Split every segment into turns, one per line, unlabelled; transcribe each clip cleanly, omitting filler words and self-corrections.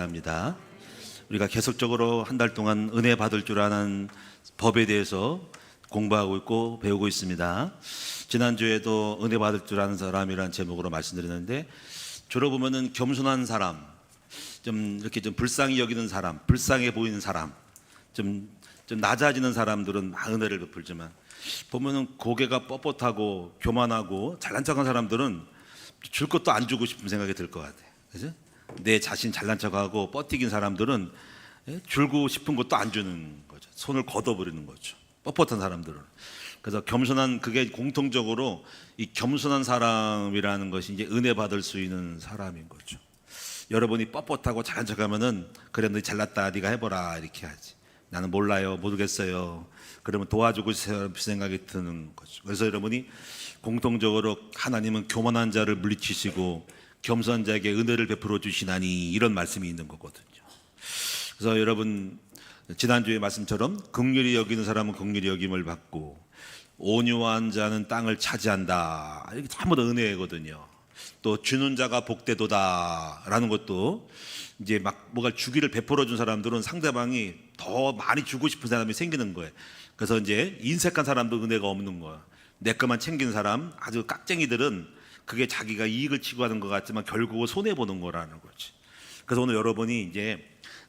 바랍니다. 우리가 계속적으로 한 달 동안 은혜 받을 줄 아는 법에 대해서 공부하고 있고 배우고 있습니다. 지난주에도 은혜 받을 줄 아는 사람이라는 제목으로 말씀드렸는데, 주로 보면은 겸손한 사람, 좀 이렇게 좀 불쌍히 여기는 사람, 불쌍해 보이는 사람, 좀 낮아지는 사람들은 은혜를 베풀지만, 보면은 고개가 뻣뻣하고 교만하고 잘난 척한 사람들은 줄 것도 안 주고 싶은 생각이 들 것 같아. 그죠? 내 자신 잘난 척하고 뻗튀긴 사람들은 주고 싶은 것도 안 주는 거죠. 손을 걷어버리는 거죠. 뻣뻣한 사람들은. 그래서 겸손한, 그게 공통적으로 이 겸손한 사람이라는 것이 이제 은혜 받을 수 있는 사람인 거죠. 여러분이 뻣뻣하고 잘난 척하면은, 그래 너 잘났다, 네가 해보라, 이렇게 하지. 나는 몰라요, 모르겠어요. 그러면 도와주고 싶은 생각이 드는 거죠. 그래서 여러분이 공통적으로 하나님은 교만한 자를 물리치시고 겸손한 자에게 은혜를 베풀어 주시나니, 이런 말씀이 있는 거거든요. 그래서 여러분, 지난주의 말씀처럼 긍휼히 여기는 사람은 긍휼히 여김을 받고 온유한 자는 땅을 차지한다, 이게 전부 다 은혜거든요. 또 주는 자가 복되도다 라는 것도, 이제 막 뭐가 주기를 베풀어 준 사람들은 상대방이 더 많이 주고 싶은 사람이 생기는 거예요. 그래서 이제 인색한 사람도 은혜가 없는 거야. 내 것만 챙긴 사람, 아주 깍쟁이들은 그게 자기가 이익을 추구하는 것 같지만 결국은 손해보는 거라는 거지. 그래서 오늘 여러분이 이제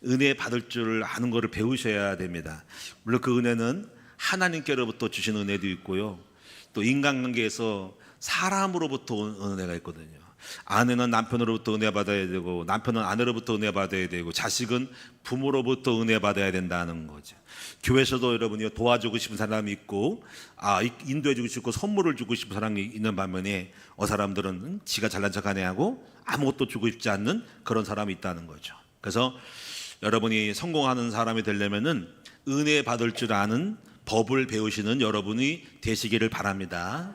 은혜 받을 줄 아는 거를 배우셔야 됩니다. 물론 그 은혜는 하나님께로부터 주신 은혜도 있고요, 또 인간관계에서 사람으로부터 은혜가 있거든요. 아내는 남편으로부터 은혜 받아야 되고, 남편은 아내로부터 은혜 받아야 되고, 자식은 부모로부터 은혜 받아야 된다는 거죠. 교회에서도 여러분이 도와주고 싶은 사람이 있고, 인도해주고 싶고 선물을 주고 싶은 사람이 있는 반면에, 사람들은 지가 잘난 척하네 하고 아무것도 주고 싶지 않는 그런 사람이 있다는 거죠. 그래서 여러분이 성공하는 사람이 되려면은 은혜 받을 줄 아는 법을 배우시는 여러분이 되시기를 바랍니다.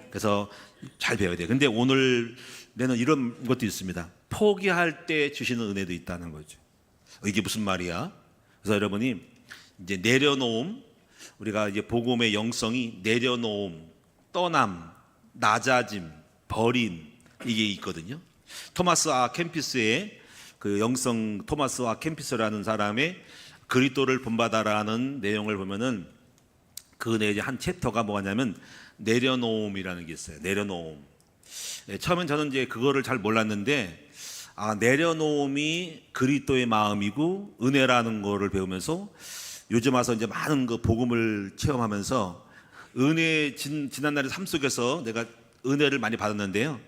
그래서 잘 배워야 돼요. 근데 오늘 내는 이런 것도 있습니다. 포기할 때 주시는 은혜도 있다는 거죠. 이게 무슨 말이야? 그래서 여러분이 이제 내려놓음, 우리가 이제 복음의 영성이 내려놓음, 떠남, 낮아짐, 버림, 이게 있거든요. 토마스 아 캠피스의 그 영성, 토마스 아 캠피스라는 사람의 그리스도를 본받아라는 내용을 보면은, 그 내에 한 챕터가 뭐냐면 내려놓음이라는 게 있어요. 내려놓음. 처음엔 저는 이제 그거를 잘 몰랐는데, 내려놓음이 그리스도의 마음이고 은혜라는 거를 배우면서 요즘 와서 이제 많은 그 복음을 체험하면서, 은혜, 지난날의 삶 속에서 내가 은혜를 많이 받았는데요,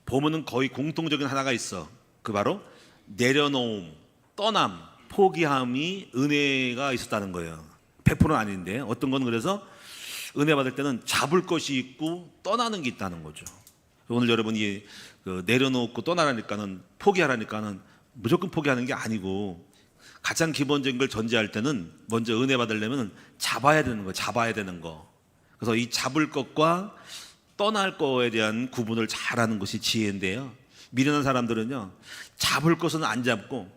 보면은 거의 공통적인 하나가 있어. 그 바로 내려놓음, 떠남, 포기함이 은혜가 있었다는 거예요. 100%는 아닌데, 어떤 건 그래서 은혜 받을 때는 잡을 것이 있고 떠나는 게 있다는 거죠. 오늘 여러분이 내려놓고 떠나라니까는, 포기하라니까는 무조건 포기하는 게 아니고, 가장 기본적인 걸 전제할 때는 먼저 은혜 받으려면 잡아야 되는 거, 잡아야 되는 거. 그래서 이 잡을 것과 떠날 거에 대한 구분을 잘하는 것이 지혜인데요, 미련한 사람들은요, 잡을 것은 안 잡고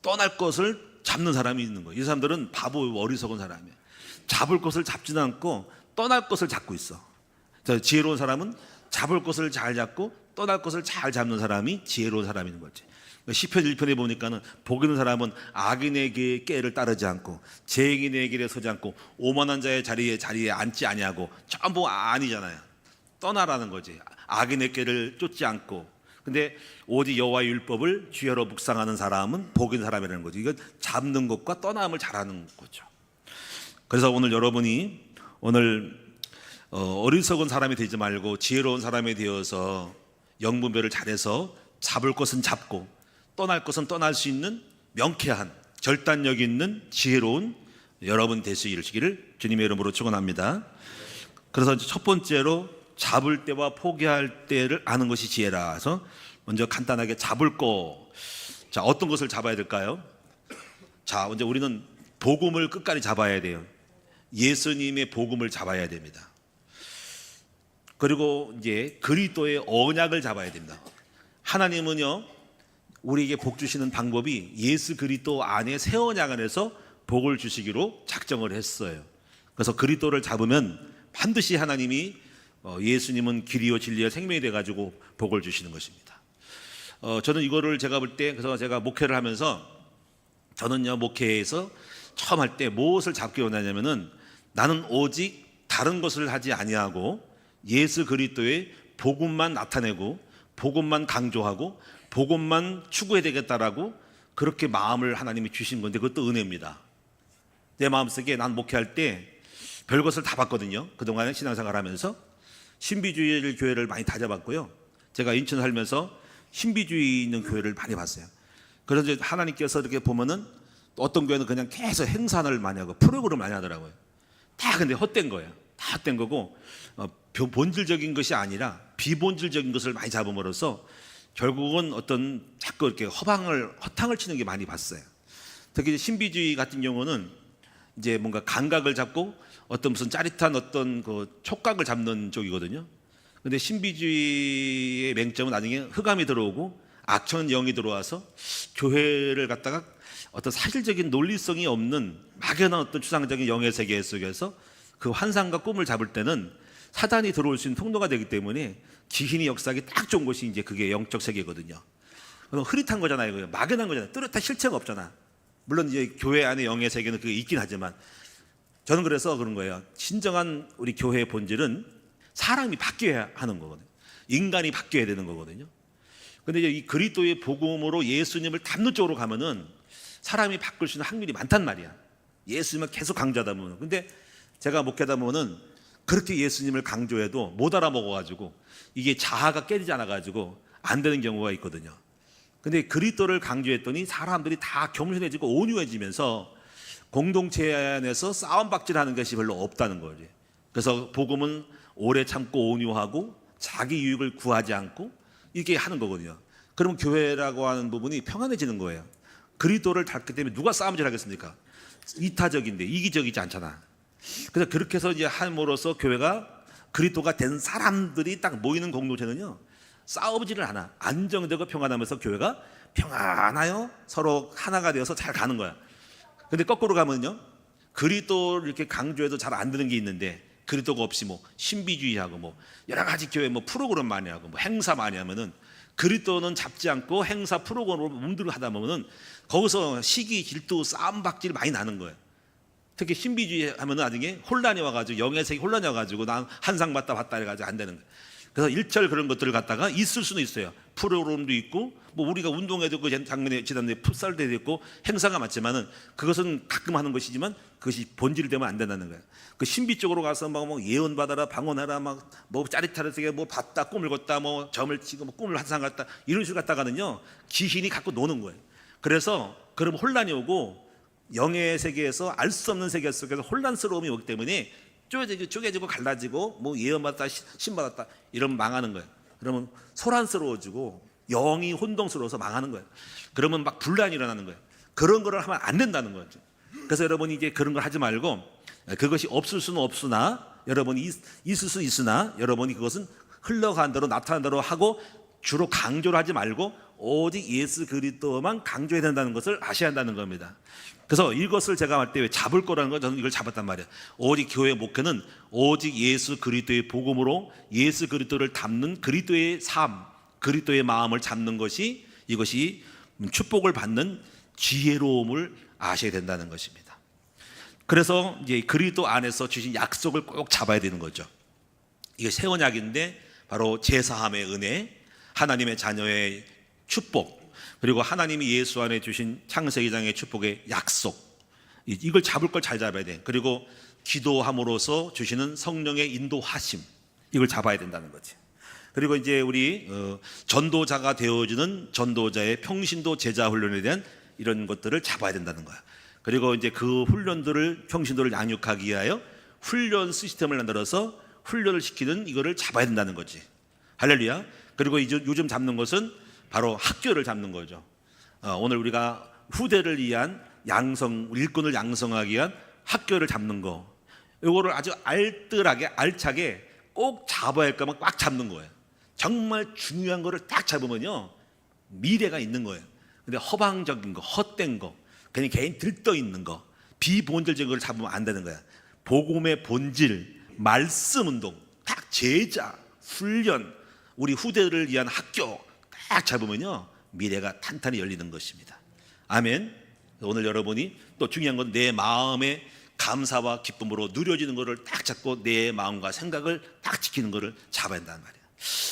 떠날 것을 잡는 사람이 있는 거예요. 이 사람들은 바보, 어리석은 사람이에요. 잡을 것을 잡지는 않고 떠날 것을 잡고 있어. 지혜로운 사람은 잡을 것을 잘 잡고 떠날 것을 잘 잡는 사람이 지혜로운 사람인 거지. 시편 1편에 보니까는, 복 있는 사람은 악인에게 꾀를 따르지 않고 죄인의 길에 서지 않고 오만한 자의 자리에 앉지 아니하고, 전부 아니잖아요. 떠나라는 거지. 악인의 꾀를 쫓지 않고. 근데 오직 여호와의 율법을 주야로 묵상하는 사람은 복 있는 사람이라는 거죠. 이건 잡는 것과 떠남을 잘하는 거죠. 그래서 오늘 여러분이 어리석은 사람이 되지 말고 지혜로운 사람이 되어서 영분별을 잘해서 잡을 것은 잡고 떠날 것은 떠날 수 있는 명쾌한, 결단력 있는 지혜로운 여러분 되시기를 주님의 이름으로 축원합니다. 그래서 첫 번째로 잡을 때와 포기할 때를 아는 것이 지혜라. 그래서 먼저 간단하게 잡을 거. 자, 어떤 것을 잡아야 될까요? 자, 먼저 우리는 복음을 끝까지 잡아야 돼요. 예수님의 복음을 잡아야 됩니다. 그리고 이제 그리스도의 언약을 잡아야 됩니다. 하나님은요, 우리에게 복 주시는 방법이 예수 그리스도 안에 새 언약 안에서 복을 주시기로 작정을 했어요. 그래서 그리스도를 잡으면 반드시 하나님이 예수님은 길이요 진리요 생명이 돼가지고 복을 주시는 것입니다. 저는 이거를 제가 볼 때, 그래서 제가 목회를 하면서 저는요, 목회에서 처음 할 때 무엇을 잡기 원하냐면은 나는 오직 다른 것을 하지 아니하고 예수 그리스도의 복음만 나타내고 복음만 강조하고 복음만 추구해야 되겠다라고 그렇게 마음을 하나님이 주신 건데, 그것도 은혜입니다. 내 마음속에 난 목회할 때 별것을 다 봤거든요. 그동안에 신앙생활 하면서 신비주의 교회를 많이 다져봤고요. 제가 인천 살면서 신비주의 있는 교회를 많이 봤어요. 그래서 이제 하나님께서 이렇게 보면은 어떤 교회는 그냥 계속 행사를 많이 하고 프로그램을 많이 하더라고요. 다 근데 헛된 거예요. 다 헛된 거고, 본질적인 것이 아니라 비본질적인 것을 많이 잡음으로써 결국은 어떤 자꾸 이렇게 허탕을 치는 게 많이 봤어요. 특히 신비주의 같은 경우는 이제 뭔가 감각을 잡고 어떤 무슨 짜릿한 어떤 그 촉각을 잡는 쪽이거든요. 근데 신비주의의 맹점은 나중에 흑암이 들어오고 악천 영이 들어와서 교회를 갖다가 어떤 사실적인 논리성이 없는 막연한 어떤 추상적인 영의 세계 속에서 그 환상과 꿈을 잡을 때는 사단이 들어올 수 있는 통로가 되기 때문에 기hin이 역사하기 딱 좋은 곳이 이제 그게 영적 세계거든요. 그럼 흐릿한 거잖아요. 이거 막연한 거잖아요. 뚜렷한 실체가 없잖아. 물론 이제 교회 안에 영의 세계는 그게 있긴 하지만, 저는 그래서 그런 거예요. 진정한 우리 교회의 본질은 사람이 바뀌어야 하는 거거든요. 인간이 바뀌어야 되는 거거든요. 근데 이제 이 그리스도의 복음으로 예수님을 닮는 쪽으로 가면은 사람이 바뀔 수 있는 확률이 많단 말이야. 예수님을 계속 강조하다 보면. 근데 제가 목회하다 보면은 그렇게 예수님을 강조해도 못 알아먹어가지고 이게 자아가 깨지지 않아가지고 안 되는 경우가 있거든요. 근데 그리스도를 강조했더니 사람들이 다 겸손해지고 온유해지면서 공동체 안에서 싸움박질하는 것이 별로 없다는 거지. 그래서 복음은 오래 참고 온유하고 자기 유익을 구하지 않고 이렇게 하는 거거든요. 그러면 교회라고 하는 부분이 평안해지는 거예요. 그리스도를 닮기 때문에 누가 싸움질 하겠습니까? 이타적인데 이기적이지 않잖아. 그래서 그렇게 해서 이제 함으로써 교회가 그리스도가 된 사람들이 딱 모이는 공동체는요, 싸우지를 않아. 안정되고 평안하면서 교회가 평안하여 서로 하나가 되어서 잘 가는 거야. 근데 거꾸로 가면요, 그리스도를 이렇게 강조해도 잘 안 되는 게 있는데 그리스도가 없이 뭐 신비주의하고 뭐 여러 가지 교회 뭐 프로그램 많이 하고 뭐 행사 많이 하면은 그리스도는 잡지 않고 행사 프로그램으로 몸들을 하다 보면은 거기서 시기, 질투, 싸움박질 많이 나는 거예요. 특히 신비주의 하면은 나중에 혼란이 와가지고 영의 세계 혼란이 와가지고 난 한상 봤다 해가지고 안 되는 거예요. 그래서 일절 그런 것들을 갖다가 있을 수는 있어요. 프로그램도 있고 뭐 우리가 운동회도 그 작년에 지난해 풋살대도 있고 행사가 많지만은 그것은 가끔 하는 것이지만 그것이 본질이 되면 안 된다는 거예요. 그 신비 쪽으로 가서 막 뭐 예언 받아라, 방언하라, 막 뭐 짜릿하게 뭐 봤다, 꿈을 꿨다, 뭐 점을 치고 뭐 꿈을 환상 같다, 이런 식으로 갖다가는요 기hin이 갖고 노는 거예요. 그래서 그럼 혼란이 오고 영의 세계에서 알 수 없는 세계 속에서 혼란스러움이 오기 때문에 쪼개지고 갈라지고 뭐 예언 받았다, 신 받았다 이러면 망하는 거예요. 그러면 소란스러워지고 영이 혼동스러워서 망하는 거예요. 그러면 막 분란이 일어나는 거예요. 그런 거를 하면 안 된다는 거죠. 그래서 여러분이 이제 그런 걸 하지 말고, 그것이 없을 수는 없으나 여러분이 있을 수 있으나 여러분이 그것은 흘러간 대로 나타난 대로 하고 주로 강조를 하지 말고 오직 예수 그리스도만 강조해야 된다는 것을 아셔야 한다는 겁니다. 그래서 이것을 제가 할 때 왜 잡을 거라는 건 저는 이걸 잡았단 말이에요. 오직 교회 목회는 오직 예수 그리스도의 복음으로 예수 그리스도를 담는 그리스도의 삶, 그리스도의 마음을 잡는 것이, 이것이 축복을 받는 지혜로움을 아셔야 된다는 것입니다. 그래서 이제 그리스도 안에서 주신 약속을 꼭 잡아야 되는 거죠. 이게 새 언약인데 바로 제사함의 은혜, 하나님의 자녀의 축복, 그리고 하나님이 예수 안에 주신 창세기 장의 축복의 약속, 이걸 잡을 걸 잘 잡아야 돼. 그리고 기도함으로써 주시는 성령의 인도하심, 이걸 잡아야 된다는 거지. 그리고 이제 우리 전도자가 되어주는 전도자의 평신도 제자 훈련에 대한 이런 것들을 잡아야 된다는 거야. 그리고 이제 그 훈련들을, 평신도를 양육하기 위하여 훈련 시스템을 만들어서 훈련을 시키는 이거를 잡아야 된다는 거지. 할렐루야. 그리고 요즘 잡는 것은 바로 학교를 잡는 거죠. 오늘 우리가 후대를 위한 일꾼을 양성하기 위한 학교를 잡는 거, 이거를 아주 알뜰하게 알차게 꼭 잡아야 할 거면 꽉 잡는 거예요. 정말 중요한 거를 딱 잡으면요 미래가 있는 거예요. 근데 허방적인 거, 헛된 거, 그냥 개인 들떠 있는 거, 비본질적인 걸 잡으면 안 되는 거야. 복음의 본질, 말씀 운동, 딱 제자, 훈련, 우리 후대를 위한 학교 딱 잡으면요 미래가 탄탄히 열리는 것입니다. 아멘. 오늘 여러분이 또 중요한 건 내 마음의 감사와 기쁨으로 누려지는 것을 딱 잡고 내 마음과 생각을 딱 지키는 것을 잡아야 한다는 말이에요.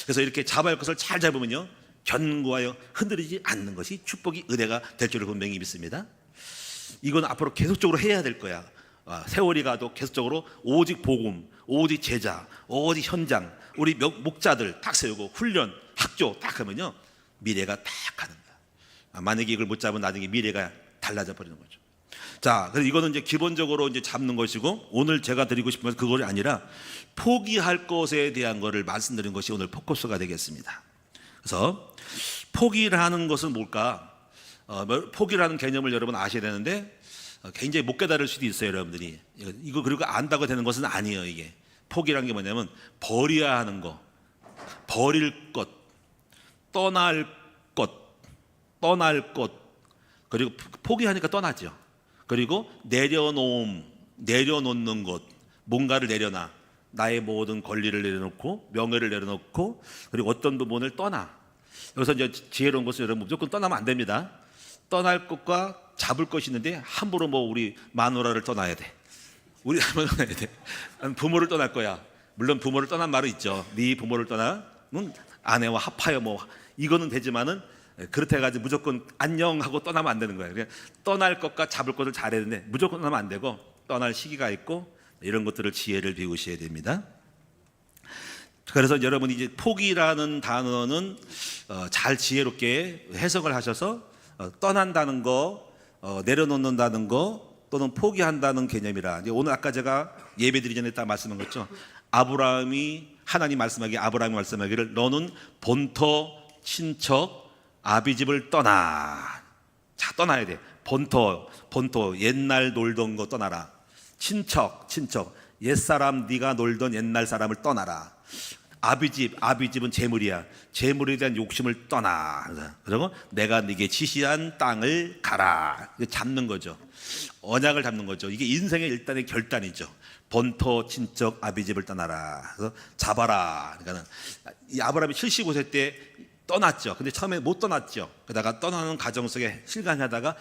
그래서 이렇게 잡아야 할 것을 잘 잡으면요, 견고하여 흔들리지 않는 것이 축복이 은혜가 될 줄을 분명히 믿습니다. 이건 앞으로 계속적으로 해야 될 거야. 세월이 가도 계속적으로 오직 복음, 오직 제자, 오직 현장, 우리 목자들 딱 세우고 훈련, 학교 딱 하면요, 미래가 딱 가는 거야. 만약에 이걸 못 잡으면 나중에 미래가 달라져 버리는 거죠. 자, 그래서 이거는 이제 기본적으로 이제 잡는 것이고, 오늘 제가 드리고 싶은 건 그것이 아니라 포기할 것에 대한 것을 말씀드린 것이 오늘 포커스가 되겠습니다. 그래서 포기를 하는 것은 뭘까? 포기라는 개념을 여러분 아셔야 되는데 굉장히 못 깨달을 수도 있어요, 여러분들이. 이거 그리고 안다고 되는 것은 아니에요. 이게 포기라는 게 뭐냐면 버려야 하는 거, 버릴 것, 떠날 것, 그리고 포기하니까 떠나죠. 그리고 내려놓는 것, 뭔가를 내려놔. 나의 모든 권리를 내려놓고 명예를 내려놓고, 그리고 어떤 부분을 떠나. 여기서 이제 지혜로운 것은 여러분 무조건 떠나면 안 됩니다. 떠날 것과 잡을 것이 있는데 함부로 뭐 우리 마누라를 떠나야 돼, 우리 한번 떠나야 돼, 부모를 떠날 거야. 물론 부모를 떠난 말은 있죠. 네 부모를 떠나는 아내와 합하여 뭐 이거는 되지만은 그렇다 해가지고 무조건 안녕하고 떠나면 안 되는 거예요. 그냥 떠날 것과 잡을 것을 잘해야 되는데 무조건 떠나면 안 되고, 떠날 시기가 있고 이런 것들을 지혜를 배우셔야 됩니다. 그래서 여러분이 이제 포기라는 단어는 잘 지혜롭게 해석을 하셔서 떠난다는 거, 내려놓는다는 거, 또는 포기한다는 개념이라. 오늘 아까 제가 예배드리기 전에 딱 말씀한 거죠. 하나님 말씀하기를 너는 본토 친척 아비집을 떠나. 자, 떠나야 돼. 본토 옛날 놀던 거 떠나라. 친척 옛사람, 네가 놀던 옛날 사람을 떠나라. 아비집은 재물이야. 재물에 대한 욕심을 떠나. 그리고 내가 네게 지시한 땅을 가라. 잡는 거죠. 언약을 잡는 거죠. 이게 인생의 일단의 결단이죠. 본토 친척 아비집을 떠나라. 그래서 잡아라. 그러니까는 이 아브라함이 75세 때 떠났죠. 근데 처음에 못 떠났죠. 그러다가 떠나는 과정 속에 실간하다가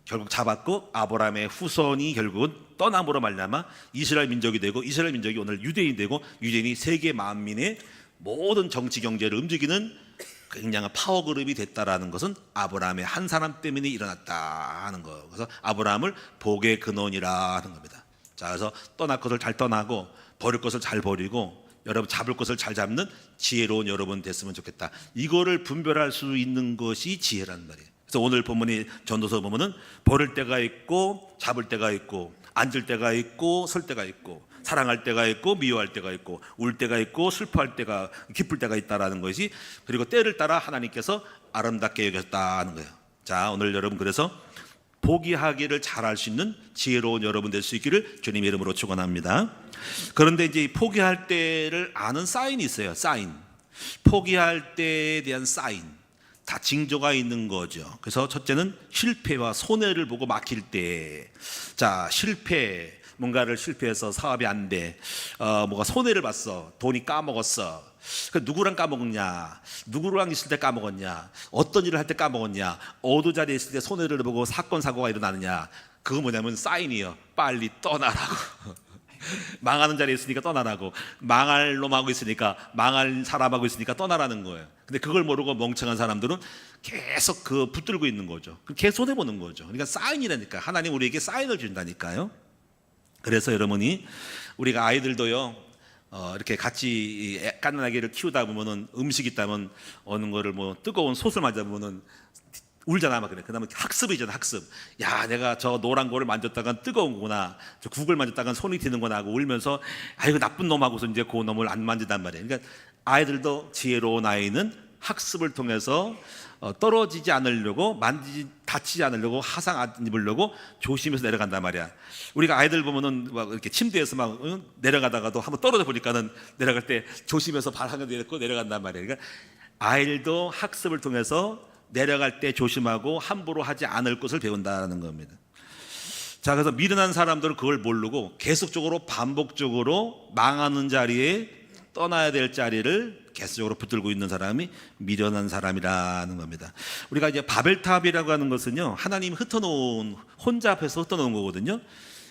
결국 잡았고, 아브라함의 후손이 결국은 떠남으로 말미암아 이스라엘 민족이 되고, 이스라엘 민족이 오늘 유대인이 되고, 유대인이 세계 만민의 모든 정치 경제를 움직이는 굉장한 파워 그룹이 됐다라는 것은 아브라함의 한 사람 때문에 일어났다 하는 거예요. 그래서 아브라함을 복의 근원이라 하는 겁니다. 자, 그래서 떠날 것을 잘 떠나고 버릴 것을 잘 버리고 여러분 잡을 것을 잘 잡는 지혜로운 여러분 됐으면 좋겠다. 이거를 분별할 수 있는 것이 지혜라는 말이에요. 그래서 오늘 본문이 전도서 보면은 버릴 때가 있고, 잡을 때가 있고, 앉을 때가 있고, 설 때가 있고, 사랑할 때가 있고, 미워할 때가 있고, 울 때가 있고, 슬퍼할 때가, 기쁠 때가 있다라는 것이, 그리고 때를 따라 하나님께서 아름답게 여겼다는 거예요. 자, 오늘 여러분 그래서 포기하기를 잘할 수 있는 지혜로운 여러분 될 수 있기를 주님 이름으로 축원합니다. 그런데 이제 포기할 때를 아는 사인이 있어요. 사인. 포기할 때에 대한 사인. 다 징조가 있는 거죠. 그래서 첫째는 실패와 손해를 보고 막힐 때. 자, 뭔가를 실패해서 사업이 안 돼. 뭐가 손해를 봤어. 돈이 까먹었어. 누구랑 까먹었냐? 누구랑 있을 때 까먹었냐? 어떤 일을 할 때 까먹었냐? 어두 자리에 있을 때 손해를 보고 사건 사고가 일어나느냐? 그거 뭐냐면 사인이에요. 빨리 떠나라고. 망하는 자리에 있으니까 떠나라고. 망할 놈하고 있으니까, 망할 사람하고 있으니까 떠나라는 거예요. 근데 그걸 모르고 멍청한 사람들은 계속 붙들고 있는 거죠. 계속 손해보는 거죠. 그러니까 사인이라니까. 하나님 우리에게 사인을 준다니까요. 그래서 여러분이, 우리가 아이들도요, 이렇게 같이 갓난아기를 키우다 보면은 음식 있다면 어느 거를 뭐 뜨거운 솥을 맞아보면은 울잖아, 막 그래. 그 다음에 학습이잖아, 학습. 야, 내가 저 노란 거를 만졌다간 뜨거운 거구나. 저 국을 만졌다간 손이 튀는구나 하고 울면서, 아이고, 나쁜 놈하고서 이제 그 놈을 안 만진단 말이에요. 그러니까 아이들도 지혜로운 아이는 학습을 통해서 떨어지지 않으려고, 다치지 않으려고, 하상 안 입으려고 조심해서 내려간단 말이야. 우리가 아이들 보면은 막 이렇게 침대에서 막 내려가다가도 한번 떨어져 보니까는 내려갈 때 조심해서 발 한 개 내딛고 내려간단 말이야. 그러니까 아이들도 학습을 통해서 내려갈 때 조심하고 함부로 하지 않을 것을 배운다는 겁니다. 자, 그래서 미련한 사람들은 그걸 모르고 계속적으로 반복적으로 망하는 자리에 떠나야 될 자리를 계속적으로 붙들고 있는 사람이 미련한 사람이라는 겁니다. 우리가 이제 바벨탑이라고 하는 것은요, 하나님이 흩어놓은, 혼자 앞에서 흩어놓은 거거든요.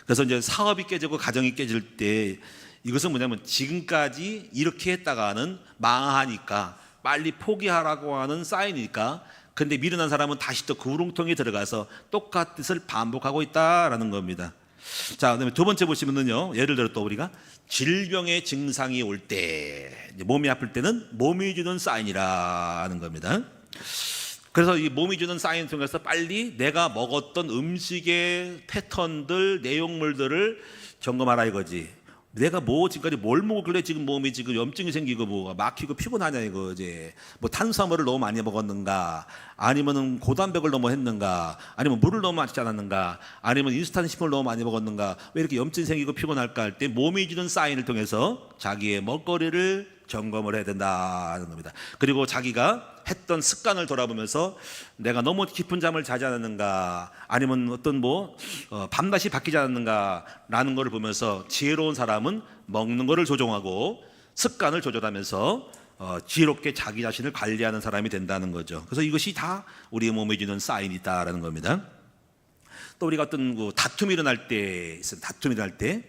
그래서 이제 사업이 깨지고 가정이 깨질 때 이것은 뭐냐면 지금까지 이렇게 했다가는 망하니까 빨리 포기하라고 하는 사인이니까. 근데 미련한 사람은 다시 또 그 우롱통에 들어가서 똑같은 뜻을 반복하고 있다라는 겁니다. 자, 그다음에 두 번째 보시면은요, 예를 들어 또 우리가 질병의 증상이 올 때, 몸이 아플 때는 몸이 주는 사인이라는 겁니다. 그래서 이 몸이 주는 사인 통해서 빨리 내가 먹었던 음식의 패턴들, 내용물들을 점검하라 이거지. 내가 뭐 지금까지 뭘 먹었길래 지금 몸이 지금 염증이 생기고 뭐가 막히고 피곤하냐 이거지. 뭐 탄수화물을 너무 많이 먹었는가, 아니면은 고단백을 너무 했는가, 아니면 물을 너무 마시지 않았는가, 아니면 인스턴트 식품을 너무 많이 먹었는가, 왜 이렇게 염증이 생기고 피곤할까 할 때 몸이 주는 사인을 통해서 자기의 먹거리를 점검을 해야 된다는 겁니다. 그리고 자기가 했던 습관을 돌아보면서 내가 너무 깊은 잠을 자지 않았는가, 아니면 어떤 밤낮이 바뀌지 않았는가라는 것을 보면서 지혜로운 사람은 먹는 것을 조정하고 습관을 조절하면서 지혜롭게 자기 자신을 관리하는 사람이 된다는 거죠. 그래서 이것이 다 우리의 몸에 주는 사인이 있다라는 겁니다. 또 우리가 어떤 다툼이 일어날 때 있어요. 다툼이 일어날 때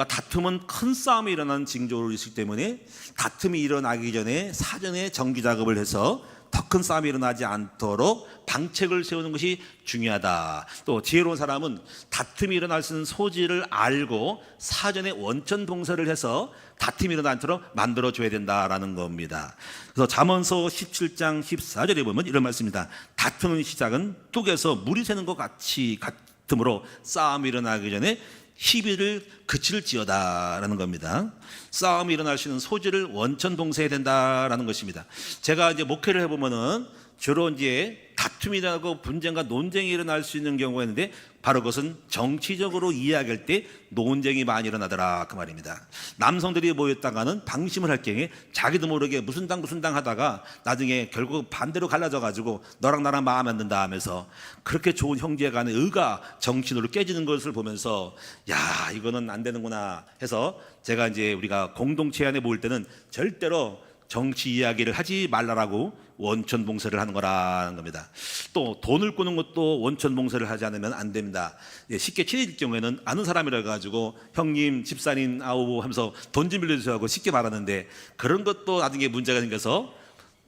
다툼은 큰 싸움이 일어나는 징조로 있기 때문에 다툼이 일어나기 전에 사전에 정기 작업을 해서 더 큰 싸움이 일어나지 않도록 방책을 세우는 것이 중요하다. 또 지혜로운 사람은 다툼이 일어날 수 있는 소지를 알고 사전에 원천 봉쇄를 해서 다툼이 일어나지 않도록 만들어줘야 된다라는 겁니다. 그래서 잠언서 17장 14절에 보면 이런 말씀입니다. 다투는 시작은 뚝에서 물이 새는 것 같으므로 싸움이 일어나기 전에 시비를 그칠지어다라는 겁니다. 싸움이 일어날 수 있는 소지를 원천 봉쇄해야 된다라는 것입니다. 제가 이제 목회를 해보면은 주로 이제 다툼이 일어나고 분쟁과 논쟁이 일어날 수 있는 경우가 있는데, 바로 그것은 정치적으로 이야기할 때 논쟁이 많이 일어나더라 그 말입니다. 남성들이 모였다가는 방심을 할 경우에 자기도 모르게 무슨 당 하다가 나중에 결국 반대로 갈라져 가지고 너랑 나랑 마음 안 든다 하면서 그렇게 좋은 형제 간의 의가 정치로 깨지는 것을 보면서 야, 이거는 안 되는구나 해서 제가 이제 우리가 공동체 안에 모일 때는 절대로 정치 이야기를 하지 말라라고 원천 봉쇄를 하는 거라는 겁니다. 또 돈을 꾸는 것도 원천 봉쇄를 하지 않으면 안 됩니다. 쉽게 친해질 경우에는 아는 사람이라 가지고 형님, 집사님 아우 하면서 돈 좀 빌려주세요 하고 쉽게 말하는데, 그런 것도 나중에 문제가 생겨서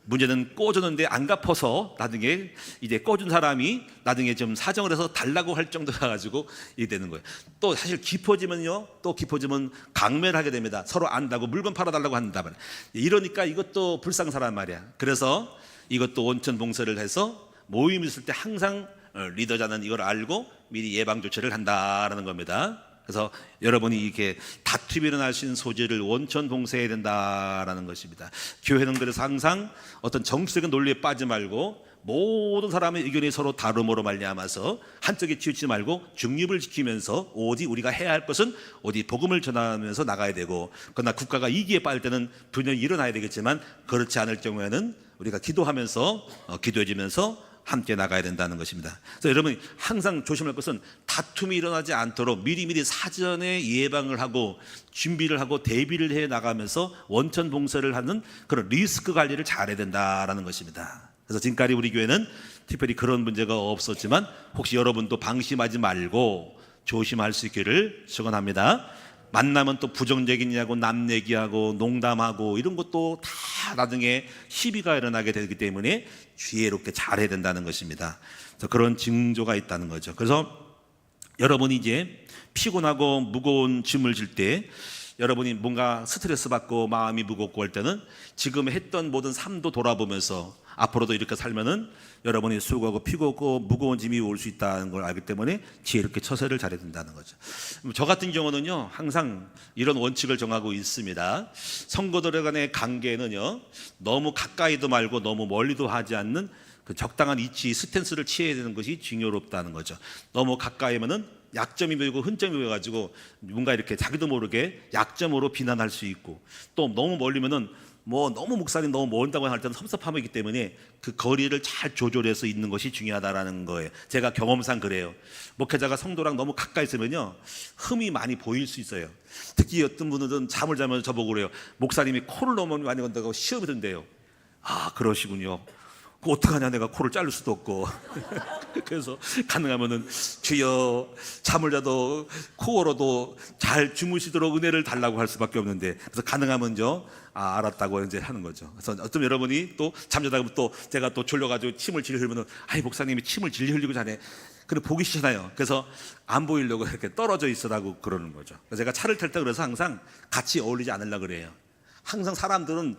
문제는 꿔주는데 안 갚아서 나중에 이제 꿔준 사람이 나중에 좀 사정을 해서 달라고 할 정도가 가지고 이게 되는 거예요. 또 사실 깊어지면 강매를 하게 됩니다. 서로 안다고 물건 팔아달라고 한다 말이야. 이러니까 이것도 불상사란 말이야. 그래서 이것도 원천 봉쇄를 해서 모임 있을 때 항상 리더자는 이걸 알고 미리 예방 조치를 한다라는 겁니다. 그래서 여러분이 이렇게 다툼이 일어날 수 있는 소지를 원천 봉쇄해야 된다라는 것입니다. 교회는 그래서 항상 어떤 정치적인 논리에 빠지지 말고 모든 사람의 의견이 서로 다름으로 말미암아서 한쪽에 치우치지 말고 중립을 지키면서 오직 우리가 해야 할 것은 오직 복음을 전하면서 나가야 되고, 그러나 국가가 위기에 빠질 때는 분명히 일어나야 되겠지만 그렇지 않을 경우에는 우리가 기도하면서 기도해주면서 함께 나가야 된다는 것입니다. 그래서 여러분이 항상 조심할 것은 다툼이 일어나지 않도록 미리미리 사전에 예방을 하고 준비를 하고 대비를 해 나가면서 원천 봉쇄를 하는 그런 리스크 관리를 잘해야 된다라는 것입니다. 그래서 지금까지 우리 교회는 특별히 그런 문제가 없었지만 혹시 여러분도 방심하지 말고 조심할 수 있기를 축원합니다. 만나면 또 부정적인 이야기하고 남 얘기하고 농담하고 이런 것도 다 나중에 시비가 일어나게 되기 때문에 지혜롭게 잘해야 된다는 것입니다. 그래서 그런 징조가 있다는 거죠. 그래서 여러분이 이제 피곤하고 무거운 짐을 질 때, 여러분이 뭔가 스트레스 받고 마음이 무겁고 할 때는 지금 했던 모든 삶도 돌아보면서 앞으로도 이렇게 살면은 여러분이 수고하고 피곤하고 무거운 짐이 올 수 있다는 걸 알기 때문에 지혜롭게 처세를 잘해야 된다는 거죠. 저 같은 경우는요, 항상 이런 원칙을 정하고 있습니다. 성도들 간의 관계는요, 너무 가까이도 말고 너무 멀리도 하지 않는 그 적당한 위치, 스탠스를 취해야 되는 것이 중요롭다는 거죠. 너무 가까이면은 약점이 보이고 흔점이 보여가지고 뭔가 이렇게 자기도 모르게 약점으로 비난할 수 있고, 또 너무 멀리면은 뭐 너무 목사님 너무 멀다고 할 때는 섭섭함이기 때문에 그 거리를 잘 조절해서 있는 것이 중요하다라는 거예요. 제가 경험상 그래요. 목회자가 성도랑 너무 가까이 있으면요 흠이 많이 보일 수 있어요. 특히 어떤 분들은 잠을 자면서 저보고 그래요. 목사님이 코를 너무 많이 건다고 시험이 든대요. 아 그러시군요. 그 어떡하냐, 내가 코를 자를 수도 없고. 그래서 가능하면은 주여 잠을 자도 코로도 잘 주무시도록 은혜를 달라고 할 수밖에 없는데, 그래서 가능하면요 알았다고 이제 하는 거죠. 그래서 어떤 여러분이 또 잠자다가 또 제가 또 졸려가지고 침을 질질 흘리면은 아이 목사님이 침을 질질 흘리고 자네. 근데 보기 싫잖아요. 그래서 안 보이려고 이렇게 떨어져 있으라고 그러는 거죠. 그래서 제가 차를 탈 때 그래서 항상 같이 어울리지 않으려고 그래요. 항상 사람들은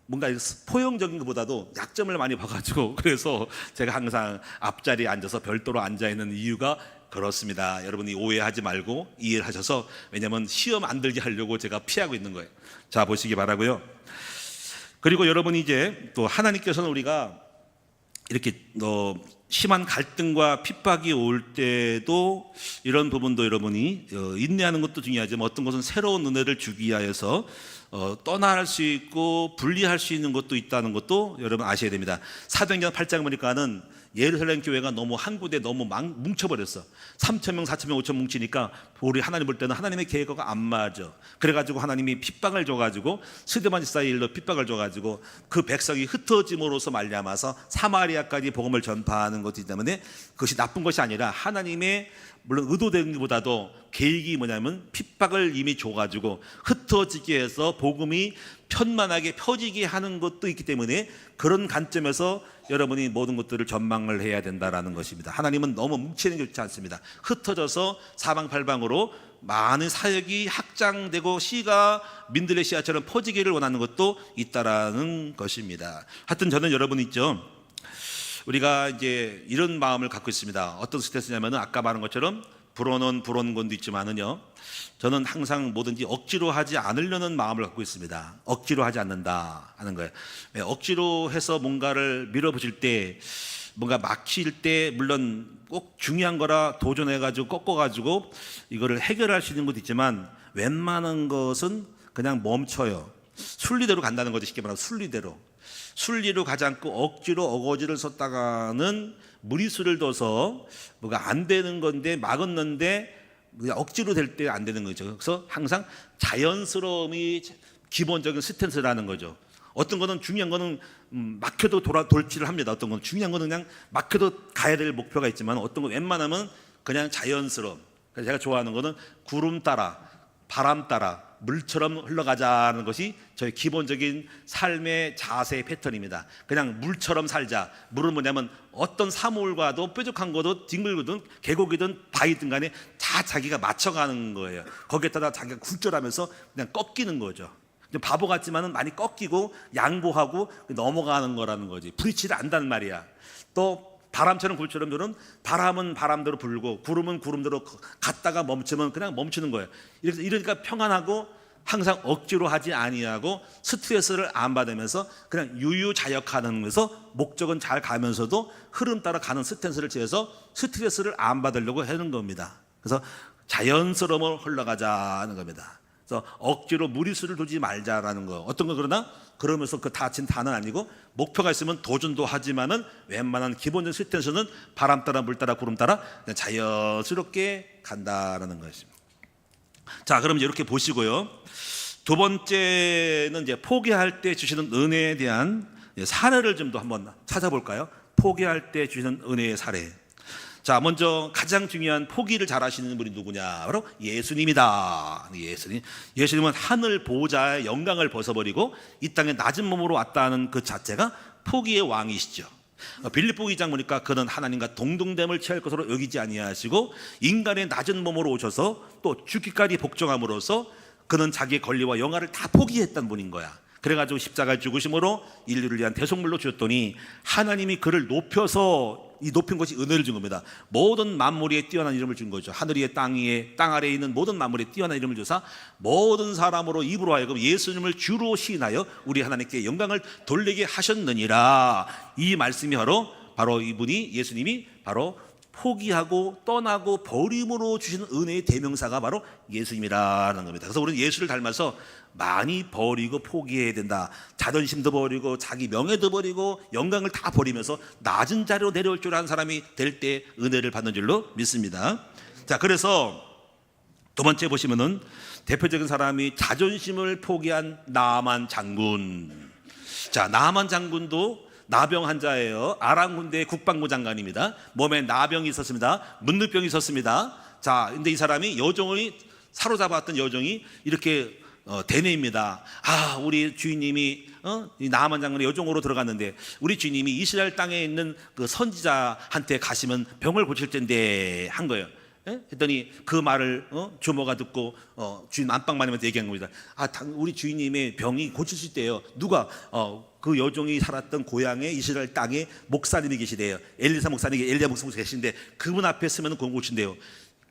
뭔가 포용적인 것보다도 약점을 많이 봐가지고, 그래서 제가 항상 앞자리에 앉아서 별도로 앉아있는 이유가 그렇습니다. 여러분이 오해하지 말고 이해를 하셔서, 왜냐하면 시험 안 들게 하려고 제가 피하고 있는 거예요. 자 보시기 바라고요. 그리고 여러분이 이제 또 하나님께서는 우리가 이렇게 심한 갈등과 핍박이 올 때도 이런 부분도 여러분이 인내하는 것도 중요하지만 어떤 것은 새로운 은혜를 주기 위하여서 떠날 수 있고 분리할 수 있는 것도 있다는 것도 여러분 아셔야 됩니다. 사도행전 8장 보니까는 예루살렘 교회가 너무 한 군데 너무 뭉쳐버렸어. 3,000명, 4,000명, 5,000명 뭉치니까 우리 하나님 볼 때는 하나님의 계획과 안 맞아. 그래가지고 하나님이 핍박을 줘가지고 스데반 지사의 일로 핍박을 줘가지고 그 백성이 흩어짐으로써 말미암아서 사마리아까지 복음을 전파하는 것이기 때문에 그것이 나쁜 것이 아니라 하나님의 물론 의도된 것보다도 계획이 뭐냐면 핍박을 이미 줘가지고 흩어지게 해서 복음이 편만하게 펴지게 하는 것도 있기 때문에 그런 관점에서 여러분이 모든 것들을 전망을 해야 된다라는 것입니다. 하나님은 너무 뭉치는 게 좋지 않습니다. 흩어져서 사방팔방으로 많은 사역이 확장되고 씨가 민들레 씨앗처럼 퍼지기를 원하는 것도 있다라는 것입니다. 하여튼 저는 여러분 있죠, 우리가 이제 이런 마음을 갖고 있습니다. 어떤 스트레스냐면은 아까 말한 것처럼 불어는 건도 있지만은요, 저는 항상 뭐든지 억지로 하지 않으려는 마음을 갖고 있습니다. 억지로 하지 않는다 하는 거예요. 억지로 해서 뭔가를 밀어붙일 때, 뭔가 막힐 때 물론 꼭 중요한 거라 도전해가지고 꺾어가지고 이거를 해결할 수 있는 것도 있지만 웬만한 것은 그냥 멈춰요. 순리대로 간다는 거죠. 쉽게 말하면 순리로 가지 않고 억지로 어거지를 썼다가는 무리수를 둬서 뭐가 안 되는 건데 막았는데 억지로 될 때 안 되는 거죠. 그래서 항상 자연스러움이 기본적인 스탠스라는 거죠. 어떤 거는 중요한 거는 막혀도 돌지를 합니다. 어떤 거는 중요한 거는 그냥 막혀도 가야 될 목표가 있지만 어떤 건 웬만하면 그냥 자연스러움. 그래서 제가 좋아하는 거는 구름 따라 바람 따라 물처럼 흘러가자는 것이 저희 기본적인 삶의 자세의 패턴입니다. 그냥 물처럼 살자. 물은 뭐냐면 어떤 사물과도 뾰족한 거도 뒹굴거든 계곡이든 바위든 간에 다 자기가 맞춰가는 거예요. 거기에 따라 자기가 굴절하면서 그냥 꺾이는 거죠. 바보 같지만은 많이 꺾이고 양보하고 넘어가는 거라는 거지. 부딪히지 않는다는 말이야. 또 바람처럼 굴처럼 저는 바람은 바람대로 불고 구름은 구름대로 갔다가 멈추면 그냥 멈추는 거예요. 이러니까 평안하고 항상 억지로 하지 아니하고 스트레스를 안 받으면서 그냥 유유자역하면서 목적은 잘 가면서도 흐름 따라 가는 스탠스를 취해서 스트레스를 안 받으려고 하는 겁니다. 그래서 자연스러움으로 흘러가자는 겁니다. 그래서 억지로 무리수를 두지 말자라는 거. 어떤 거 그러나 그러면서 그 다친 다는 아니고 목표가 있으면 도전도 하지만은 웬만한 기본적인 스탠스는 바람 따라 물 따라 구름 따라 그냥 자연스럽게 간다라는 것입니다. 자, 그럼 이제 이렇게 보시고요. 두 번째는 이제 포기할 때 주시는 은혜에 대한 사례를 좀 더 한번 찾아볼까요? 포기할 때 주시는 은혜의 사례. 자, 먼저 가장 중요한 포기를 잘 하시는 분이 누구냐? 바로 예수님이다. 예수님은 하늘 보호자의 영광을 벗어버리고 이 땅에 낮은 몸으로 왔다는 그 자체가 포기의 왕이시죠. 빌립보 2장 보니까 그는 하나님과 동등됨을 취할 것으로 여기지 아니하시고 인간의 낮은 몸으로 오셔서 또 죽기까지 복종함으로써 그는 자기의 권리와 영화를 다 포기했던 분인 거야. 그래가지고 십자가에 죽으심으로 인류를 위한 대속물로 주었더니 하나님이 그를 높여서 이 높인 것이 은혜를 준 겁니다. 모든 만물 위에 뛰어난 이름을 준 거죠. 하늘 위에 땅 위에 땅 아래에 있는 모든 만물에 뛰어난 이름을 주사 모든 사람으로 입으로 하여금 예수님을 주로 시인하여 우리 하나님께 영광을 돌리게 하셨느니라. 이 말씀이 바로 이분이 예수님이 바로 포기하고 떠나고 버림으로 주시는 은혜의 대명사가 바로 예수님이라는 겁니다. 그래서 우리는 예수를 닮아서 많이 버리고 포기해야 된다. 자존심도 버리고 자기 명예도 버리고 영광을 다 버리면서 낮은 자리로 내려올 줄 아는 사람이 될 때 은혜를 받는 줄로 믿습니다. 자, 그래서 두 번째 보시면은 대표적인 사람이 자존심을 포기한 나아만 장군. 자, 나아만 장군도 나병 환자예요. 아람 군대의 국방부 장관입니다. 몸에 나병이 있었습니다. 문둥병이 있었습니다. 자, 근데 이 사람이 여종이 사로잡았던 여종이 이렇게 대뇌입니다. 아, 우리 주인님이 이 나아만 장군의 여종으로 들어갔는데 우리 주인님이 이스라엘 땅에 있는 그 선지자한테 가시면 병을 고칠 텐데 한 거예요. 했더니 그 말을 주모가 듣고 주인 안방마님한테 얘기한 겁니다. 아, 우리 주인님의 병이 고칠 수 있대요. 누가? 그 여종이 살았던 고향의 이스라엘 땅에 목사님이 계시대요. 엘리사 목사님이 계신데 그분 앞에 쓰면 공 고친대요.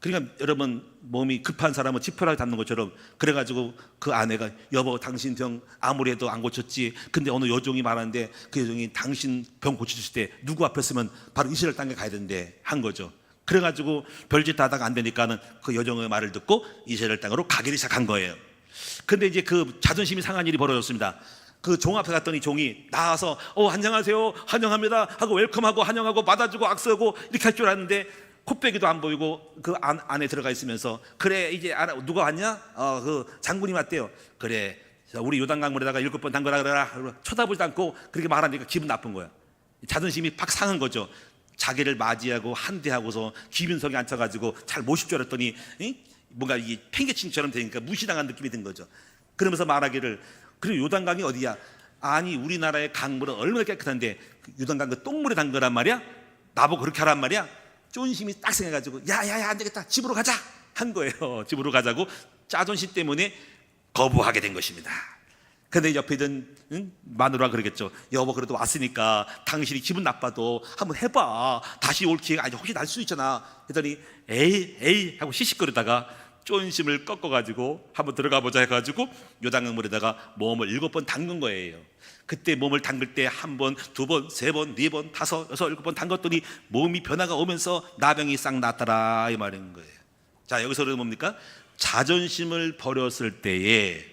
그러니까 여러분 몸이 급한 사람은 지푸라기 잡는 것처럼 그래가지고 그 아내가 여보 당신 병 아무리 해도 안 고쳤지. 근데 어느 여종이 말하는데 그 여종이 당신 병 고쳐주실 때 누구 앞에 쓰면 바로 이스라엘 땅에 가야 되는데 한 거죠. 그래가지고 별짓 하다가 안 되니까는 그 여종의 말을 듣고 이스라엘 땅으로 가기를 시작한 거예요. 근데 이제 그 자존심이 상한 일이 벌어졌습니다. 그 종 앞에 갔더니 종이 나와서 안녕하세요 환영합니다 하고 웰컴하고 환영하고 받아주고 악수하고 이렇게 할 줄 알았는데 콧배기도 안 보이고 그 안에 들어가 있으면서 그래 이제 누가 왔냐? 그 장군이 왔대요. 그래 우리 요단강물에다가 7번 담그라 그래라. 쳐다보지도 않고 그렇게 말하니까 기분 나쁜 거야. 자존심이 팍 상한 거죠. 자기를 맞이하고 한대하고서 기빈석에 앉혀가지고 잘 모실 줄 알았더니 뭔가 이 팽개친처럼 되니까 무시당한 느낌이 든 거죠. 그러면서 말하기를 그리고 요단강이 어디야? 아니 우리나라의 강물은 얼마나 깨끗한데 요단강 그 똥물에 담그란 말이야? 나보고 그렇게 하란 말이야? 쫀심이 딱 생겨가지고 야야야 안 되겠다 집으로 가자 한 거예요. 집으로 가자고 자존심 때문에 거부하게 된 것입니다. 근데 옆에 있던 마누라가 그러겠죠. 여보 그래도 왔으니까 당신이 기분 나빠도 한번 해봐. 다시 올 기회가 아니 혹시 날 수 있잖아. 했더니 에이 하고 시시거리다가 쫀심을 꺾어가지고 한번 들어가 보자 해가지고 요단강물에다가 몸을 7번 담근 거예요. 그때 몸을 담글 때 1번, 2번, 3번, 4번, 5, 6, 7번 담갔더니 몸이 변화가 오면서 나병이 싹 났더라 이 말인 거예요. 자, 여기서는 뭡니까? 자존심을 버렸을 때에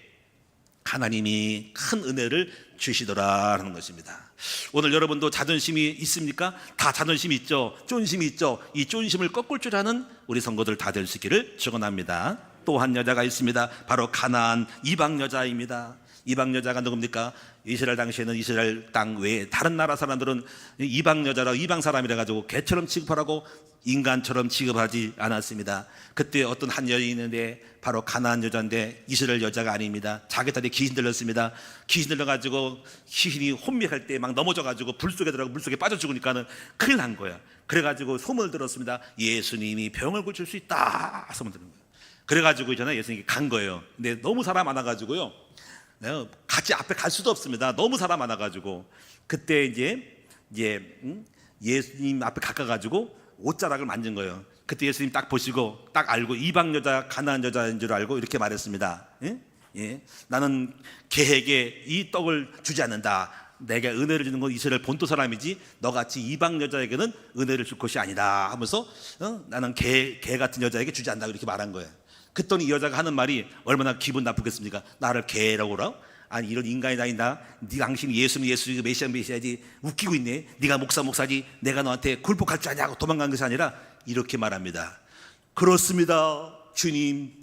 하나님이 큰 은혜를 주시더라라는 것입니다. 오늘 여러분도 자존심이 있습니까? 다 자존심이 있죠. 쫀심이 있죠. 이 쫀심을 꺾을 줄 아는 우리 성도들 다 될 수 있기를 축원합니다. 또 한 여자가 있습니다. 바로 가나안 이방 여자입니다. 이방 여자가 누굽니까? 이스라엘 당시에는 이스라엘 땅 외에 다른 나라 사람들은 이방 여자라 이방 사람이라 가지고 개처럼 취급하라고 인간처럼 취급하지 않았습니다. 그때 어떤 한 여인이 있는데 바로 가나안 여자인데 이스라엘 여자가 아닙니다. 자기 딸에 귀신 들렸습니다. 귀신 들려가지고 귀신이 혼미할 때 막 넘어져가지고 불 속에 들어가고 물 속에 빠져 죽으니까는 큰일 난 거야. 그래가지고 소문을 들었습니다. 예수님이 병을 고칠 수 있다 소문 들은 거예요. 그래가지고 있잖아요 예수님이 간 거예요. 근데 너무 사람 많아가지고요 같이 앞에 갈 수도 없습니다. 너무 사람 많아가지고 그때 이제 예수님 앞에 가까가지고 옷자락을 만진 거예요. 그때 예수님 딱 보시고 딱 알고 이방 여자 가나안 여자인 줄 알고 이렇게 말했습니다. 나는 개에게 이 떡을 주지 않는다. 내게 은혜를 주는 건 이스라엘 본토 사람이지 너같이 이방 여자에게는 은혜를 줄 것이 아니다 하면서 나는 개 같은 여자에게 주지 않는다 이렇게 말한 거예요. 그랬더니 이 여자가 하는 말이 얼마나 기분 나쁘겠습니까? 나를 개라고 그러라? 아니 이런 인간이 다닌다. 네가 당신이 예수는 메시아지 웃기고 있네. 네가 목사지 내가 너한테 굴복할 줄 아냐고 도망간 것이 아니라 이렇게 말합니다. 그렇습니다 주님,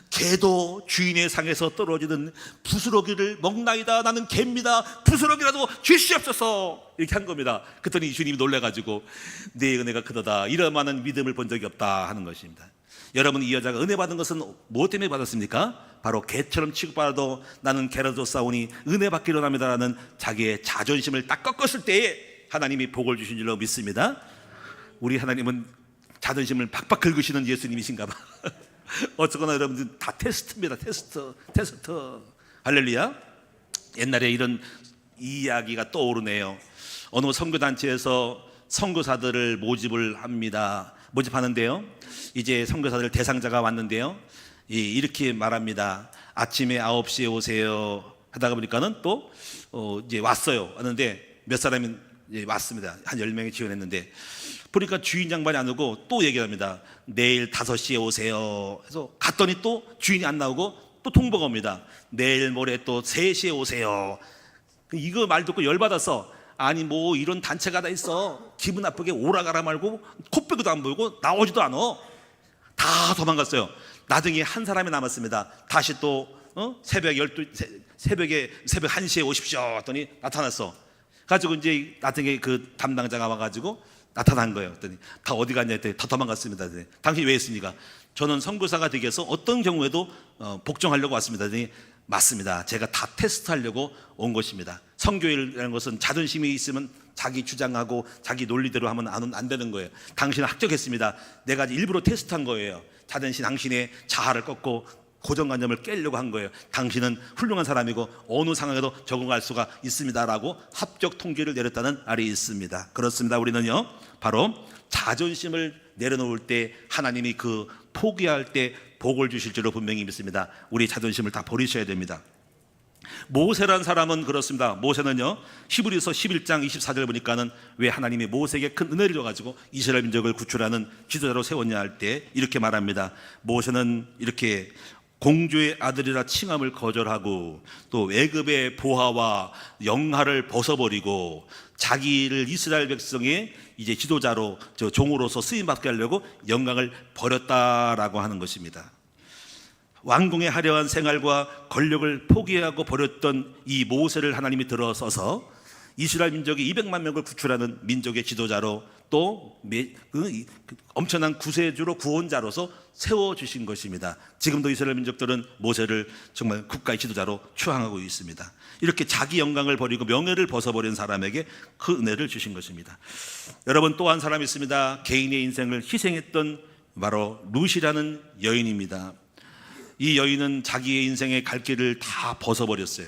개도 주인의 상에서 떨어지는 부스러기를 먹나이다. 나는 개입니다. 부스러기라도 주시옵소서 이렇게 한 겁니다. 그랬더니 주님이 놀라가지고 내 은혜가 크도다. 이런 많은 믿음을 본 적이 없다 하는 것입니다. 여러분 이 여자가 은혜 받은 것은 무엇 때문에 받았습니까? 바로 개처럼 취급받아도 나는 개라도 싸우니 은혜 받기로 합니다라는 자기의 자존심을 딱 꺾었을 때에 하나님이 복을 주신 줄로 믿습니다. 우리 하나님은 자존심을 팍팍 긁으시는 예수님이신가 봐. 어쨌거나 여러분들 다 테스트입니다. 테스트 할렐루야. 옛날에 이런 이야기가 떠오르네요. 어느 선교단체에서 선교사들을 모집하는데요 이제 선교사들 대상자가 왔는데요 이렇게 말합니다. 아침에 9시에 오세요 하다가 보니까는 또 이제 왔어요. 왔는데 몇 사람이 왔습니다. 한 10명이 지원했는데 보니까 주인 양반이 안 오고 또 얘기합니다. 내일 5시에 오세요. 그래서 갔더니 또 주인이 안 나오고 또 통보가 옵니다. 내일 모레 또 3시에 오세요. 이거 말 듣고 열받아서 아니 뭐 이런 단체가 다 있어. 기분 나쁘게 오라가라 말고 코빼기도 안 보이고 나오지도 않아. 다 도망갔어요. 나중에 한 사람이 남았습니다. 다시 또 새벽 1시에 오십시오 했더니 나타났어. 가지고 이제 나중에 그 담당자가 와가지고 나타난 거예요. 그랬더니 다 어디 갔냐 했더니 다 도망갔습니다. 그랬더니 당신이 왜 했습니까? 저는 선교사가 되기 위해서 어떤 경우에도 복종하려고 왔습니다. 그랬더니 맞습니다. 제가 다 테스트하려고 온 것입니다. 선교일이라는 것은 자존심이 있으면 자기 주장하고 자기 논리대로 하면 안 되는 거예요. 당신은 합격했습니다. 내가 일부러 테스트한 거예요. 당신의 자아를 꺾고 고정관념을 깨려고 한 거예요. 당신은 훌륭한 사람이고 어느 상황에도 적응할 수가 있습니다라고 합격 통지를 내렸다는 말이 있습니다. 그렇습니다. 우리는요 바로 자존심을 내려놓을 때 하나님이 그 포기할 때 복을 주실 줄로 분명히 믿습니다. 우리 자존심을 다 버리셔야 됩니다. 모세란 사람은 그렇습니다. 모세는요 히브리서 11장 24절 보니까는 왜 하나님이 모세에게 큰 은혜를 줘가지고 이스라엘 민족을 구출하는 지도자로 세웠냐 할 때 이렇게 말합니다. 모세는 이렇게 공주의 아들이라 칭함을 거절하고 또 애굽의 보화와 영화를 벗어버리고 자기를 이스라엘 백성의 이제 지도자로 종으로서 쓰임받게 하려고 영광을 버렸다라고 하는 것입니다. 왕궁의 화려한 생활과 권력을 포기하고 버렸던 이 모세를 하나님이 들어서서 이스라엘 민족이 200만 명을 구출하는 민족의 지도자로 또 엄청난 구세주로 구원자로서 세워주신 것입니다. 지금도 이스라엘 민족들은 모세를 정말 국가의 지도자로 추앙하고 있습니다. 이렇게 자기 영광을 버리고 명예를 벗어버린 사람에게 그 은혜를 주신 것입니다. 여러분 또 한 사람이 있습니다. 개인의 인생을 희생했던 바로 룻이라는 여인입니다. 이 여인은 자기의 인생의 갈 길을 다 벗어버렸어요.